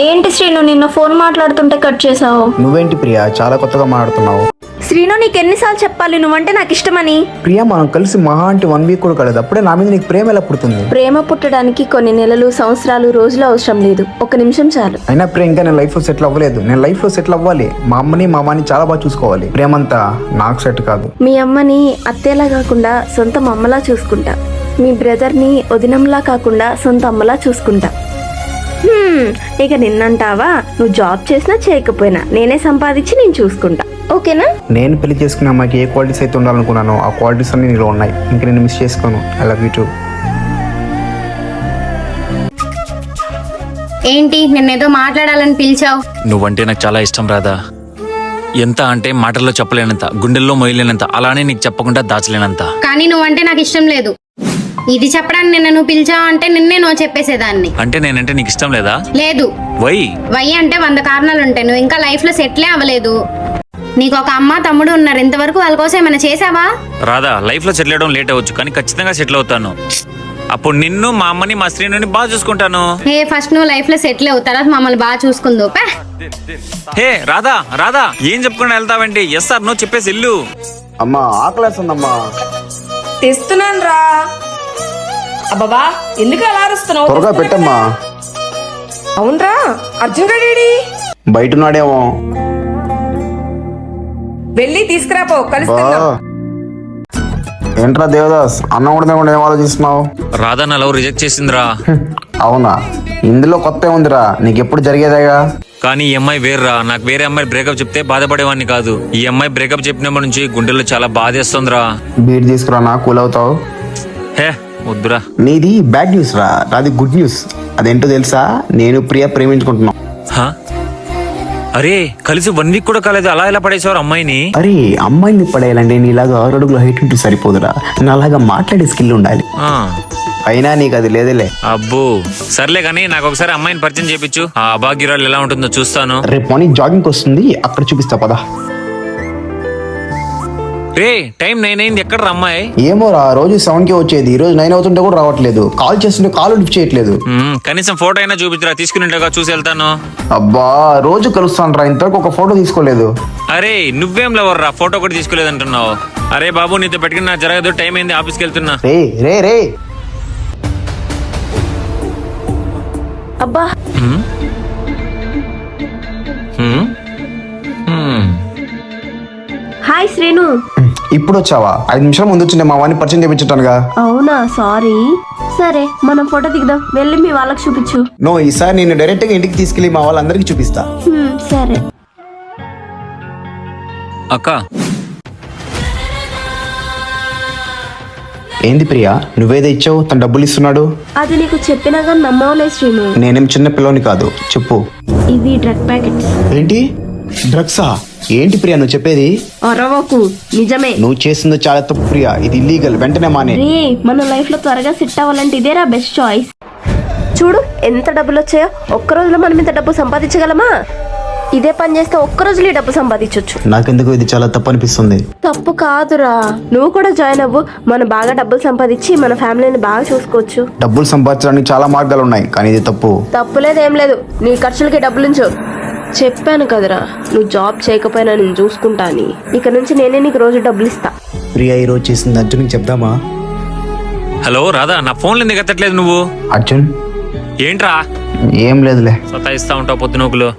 ఏంటి శ్రీను, నిన్న ఫోన్ మాట్లాడుతుంటే కట్ చేసావు? నువ్వేంటి ప్రియా చాలా కొత్తగా మాట్లాడుతున్నావు? శ్రీను, నీకు ఎన్నిసార్లు చెప్పాలి నువ్వంటే నాకు ఇష్టమని? ప్రియా మనం కలిసి మహా అంటే 1 వీక్ కూడా కలదు, అప్పుడే నా మీద నీకు ప్రేమ ఎలా పుడుతుంది? ప్రేమ పుట్టడానికి కొన్ని నెలలు, సంవత్సరాలు, రోజులు అవసరం లేదు, 1 నిమిషం చాలు. అయినా ప్రియ ఇంకా నేను లైఫ్ లో సెటిల్ అవ్వలేదు. నేను లైఫ్ లో సెటిల్ అవ్వాలి. మా అమ్మని మా అమ్మని చాలా బాగా చూసుకోవాలి. ప్రేమంతా నాకు సెట్ కాదు. మీ అమ్మని అత్తేలా కాకుండా సొంత అమ్మలా చూసుకుంటా. మీ బ్రదర్ని వదినంలా కాకుండా సొంత అమ్మలా చూసుకుంటా. ఇక నిన్నంటావా? నువ్వు జాబ్ చేసినా చేయకపోయినా నేనే సంపాదించి నేను చూసుకుంటా, ఓకేనా? నేను పెళ్లి చేసుకున్న అమ్మాయికి ఏ క్వాలిటీస్ అయితే ఉండాలనుకున్నానో ఆ క్వాలిటీస్ అన్ని నీలో ఉన్నాయి. ఇంక నేను మిస్ చేసుకోను. I love you two. ఏంటి నిన్నేదో మాట్లాడాలని పిలిచావు? నువ్వంటే నాకు చాలా ఇష్టం రాధా. ఎంత అంటే మాటల్లో చెప్పలేనంత, గుండెల్లో మొయ్యలేనంత, అలానే నీకు చెప్పకుండా దాచలేనంత. కానీ నువ్వంటే నాకు ఇష్టం లేదు. ఇది చెప్పడానికి నిన్న నువ్వు పిలిచావు అంటే నిన్నే నో చెప్పేసేదాన్ని. అంటే నేనంటే నీకు ఇష్టం లేదా? లేదు. వై అంటే 100 కారణాలు ఉంటాయి. నువ్వు ఇంకా లైఫ్ లో సెటిలే అవ్వలేదు. నీకు ఒక అమ్మ తమ్ముడు ఉన్నారు, ఇంతవరకు వాళ్ళ కోసం ఏమైనా చేసావా? రాధా, లైఫ్ లో సెటిల్ అవడం లేట్ అవ్వచ్చు, కానీ ఖచ్చితంగా సెటిల్ అవుతాను. అప్పుడు నిన్ను, మా అమ్మని, మా శ్రీనుని బాగా చూసుకుంటాను. ఫస్ట్ నువ్వు లైఫ్ లో సెటిల్ అవు, తర్వాత మమ్మల్ని బాగా చూసుకుందో. హే రాధా, రాధా ఏం చెప్పుకుని వెళ్తావండి? ఎస్ సార్ నువ్వు చెప్పేసి ఇల్లు. అమ్మా ఆకలేస్తుందమ్మా. తెస్తున్నాను రా. అబ్బాబా ఎందుకు అలా అరుస్తున్నావు? త్వరగా పెట్టమ్మా. అవునరా, అర్జున్ గడేడి? బయట ఉన్నాడేమో. వెళ్ళి తీసుకురాపో, కలిసి ఏంట్రా దేవదాస్, అన్నం కూడా తినకుండా ఏం ఆలోచిస్తున్నావు? రాధా నా లవ్ రిజెక్ట్ చేసిందిరా. అవునా? ఇందులో కొత్త ఉందిరా, నీకు ఎప్పుడు జరిగేదేగా. కానీ ఈ అమ్మాయి వేర్రా. నాకు వేరే అమ్మాయి బ్రేకప్ చెప్తే బాధపడేవాడిని కాదు. ఈ అమ్మాయి బ్రేకప్ చెప్పినప్పటి నుంచి గుండెల్లో చాలా బాధేస్తుందిరా. బీట్ తీసుకురా, నా కూల్ అవుతావు. హే వద్దురా. నీది బ్యాడ్ న్యూస్ రా, నాది గుడ్ న్యూస్. అదేంటో తెలుసా? నేను ప్రియ ప్రేమించుకుంటున్నాం. అరే కలిసి 1 వీక్ కూడా కాలేదు, అలా ఎలా పడేసారు అమ్మాయిని? అరే అమ్మాయిని పడేయాలంటే నీలాగా 6 అడుగుల హైట్ ఉంటే సరిపోదురా, నాలాగా మాట్లాడే స్కిల్ ఉండాలి. అయినా నీకు అది లేదులే. అబ్బో సర్లే కానీ నాకు ఒకసారి అమ్మాయిని పరిచయం చేపించు. ఆ అభాగ్యురాలు ఎలా ఉంటుందో చూస్తాను. రేపు మార్నింగ్ జాగింగ్ వస్తుంది, అక్కడ చూపిస్తా పదా. రే టైం 9 అయింది, ఎక్కడ అమ్మాయి? ఏమో రా, రోజు 7కే వచ్చేది, ఈ రోజు 9 అవుతుంటే కూడా రావట్లేదు. కాల్ చేస్తుంటే కాల్ లిఫ్ట్ చేయట్లేదు. కనీసం ఫోటో అయినా చూపించరా, తీసుకునిగా చూసి వెళ్తాను. అబ్బా రోజు కలుస్తాను రా, ఇంతవరకు ఒక ఫోటో తీసుకోలేదు. అరే నువ్వేం లవర్ రా, ఫోటో కూడా తీసుకోలేదంటున్నావు. అరే బాబు నీతో పెట్టుకుని నాకు జరగదు, టైం అయింది, ఆఫీస్కి వెళ్తున్నా. రే రే రే అబ్బా హాయ్ శ్రీను. ఇప్పుడు వచ్చావా? 5 నిమిషాల ముందు వచ్చిండే మా వాడిని పరిచయం చేయించుంటానుగా. అవునా, సారీ. సరే మనం ఫోటో దిగుదాం, వెళ్ళి మీ వాళ్ళకి చూపించు. నో, ఈసారి నేను డైరెక్ట్ గా ఇంటికి తీసుకెళ్లి మా వాళ్ళందరికీ చూపిస్తా. సరే. అక్క ఏంది ప్రియా, నువ్వేదో ఇచ్చావు, తను డబ్బులు ఇస్తున్నాడు. అది నీకు చెప్పినా కానీ నమ్మవలే శ్రీను. నేనేం చిన్న పిల్లని కాదు, చెప్పు. ఇవి డ్రగ్ ప్యాకెట్స్. ఏంటి డ్రగ్సా? ఏంటి ప్రియా నువ్వు చెప్పేది? అరవకు, నిజమే. నువ్వు చేసింది చాలా తప్పు ప్రియా, ఇది ఇల్లీగల్, వెంటనే మానే. రే, మన లైఫ్ లో త్వరగా సెట్ అవ్వాలంటే ఇదేరా బెస్ట్ చాయిస్. చూడు ఎంత డబ్బులు వచ్చాయో. ఒక్క రోజులో మనం ఇంత డబ్బు సంపాదించగలమా? ఇదే పని చేస్తే ఒక్క రోజులో ఈ డబ్బు సంపాదించవచ్చు. నాకెందుకు ఇది చాలా తప్పు అనిపిస్తుంది. తప్పు కాదురా, నువ్వు కూడా జాయిన్ అవ్వు. మనం బాగా డబ్బులు సంపాదించి మన ఫ్యామిలీని బాగా చూసుకోవచ్చు. డబ్బులు సంపాదించడానికి చాలా మార్గాలు ఉన్నాయి, కానీ ఇది తప్పు. తప్పులేదేం లేదు, నీ ఖర్చులకి డబ్బులుంచు. చెప్పాను కదరా, నువ్వు జాబ్ చేయకపోయినా నేను చూసుకుంటా అని. ఇక నుంచి నేనే నీకు రోజు డబ్బులు ఇస్తా. ప్రియా ఈ రోజు చేసింది అర్జున్కి చెప్దామా? హలో రాధా, నా ఫోన్లో ఎందుకు ఎత్తట్లేదు నువ్వు? అర్జున్ ఏంట్రా ఏం లేదులే. సతాయిస్తా ఉంటావు పొద్దునూకులు.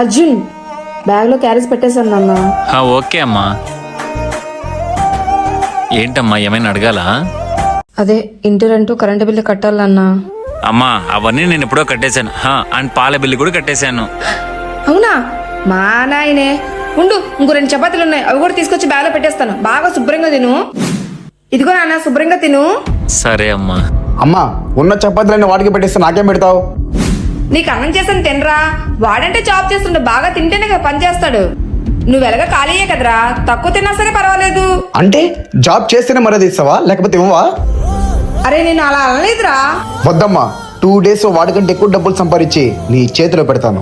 అర్జున్, బ్యాగ్ లో క్యారేజ్ పెట్టేశాను నాన్న. ఓకే అమ్మా. ఏంటమ్మా ఏమైనా అడగాలా? అదే ఇంటి రెంట్ కరెంటు బిల్లు కట్టాలన్నా. అమ్మా అవన్నీ నేను ఎప్పుడో కట్టేశాను. అండ్ పాల బిల్లు కూడా కట్టేశాను. అవునా? మా నాయనే. ఉండు, ఇంకో 2 చపాతీలు ఉన్నాయి, అవి కూడా తీసుకొచ్చి బ్యాగ్ లో పెట్టేస్తాను. బాగా శుభ్రంగా తిను. ఇదిగో నాన్న, శుభ్రంగా తిను. సరే అమ్మా. అమ్మా ఉన్న చపాతీలన్నీ వాడికి పెట్టేస్తే నాకేం పెడతావు? నీకు అన్నం చేసాను తినరా. వాడంటే జాబ్ చేస్తుండే, బాగా తింటేనే కదా పని చేస్తాడు. నువ్వు ఎలాగ ఖాళీయే కదరా, తక్కువ తిన్నా సరే పర్వాలేదు. అంటే జాబ్ చేస్తేనే మర్యాద ఇస్తావా, లేకపోతే ఇవ్వవా? అరే నేను అలా అనలేదురా. వద్దమ్మా, 2 days వాడికంటే ఎక్కువ డబ్బులు సంపాదించి నీ చేతిలో పెడతాను.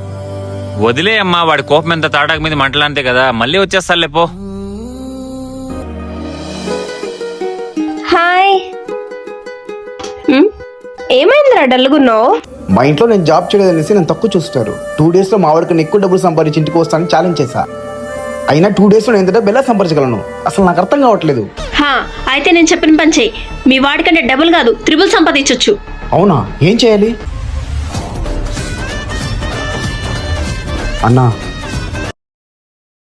వదిలే అమ్మా, వాడి కోపం ఎంత తాటాకు మీద మంటలాంతే కదా, మళ్ళీ వచ్చేస్తా లేపో. హాయ్. ఏమైందిరా డల్గున్నావు? మా ఇంట్లో నేను జాబ్ చేయలేదనేసి నేను తక్కువ చూస్తారు. 2 days లో మా వాడికన్నా ఎక్కువ డబ్బులు సంపాదించి ఇంటికి వస్తానని ఛాలెంజ్ చేశా. అయినా 2 days లో నేను ఎంత డబ్బు ఎలా సంపాదించగలను అసలు నాకు అర్థం కావట్లేదు. అయితే నేను చెప్పిన పని చెయ్యి. మీ వాడికంటే డబుల్ కాదు, 3 సంపాదించొచ్చు. అవునా? ఏం చేయాలి? అన్నా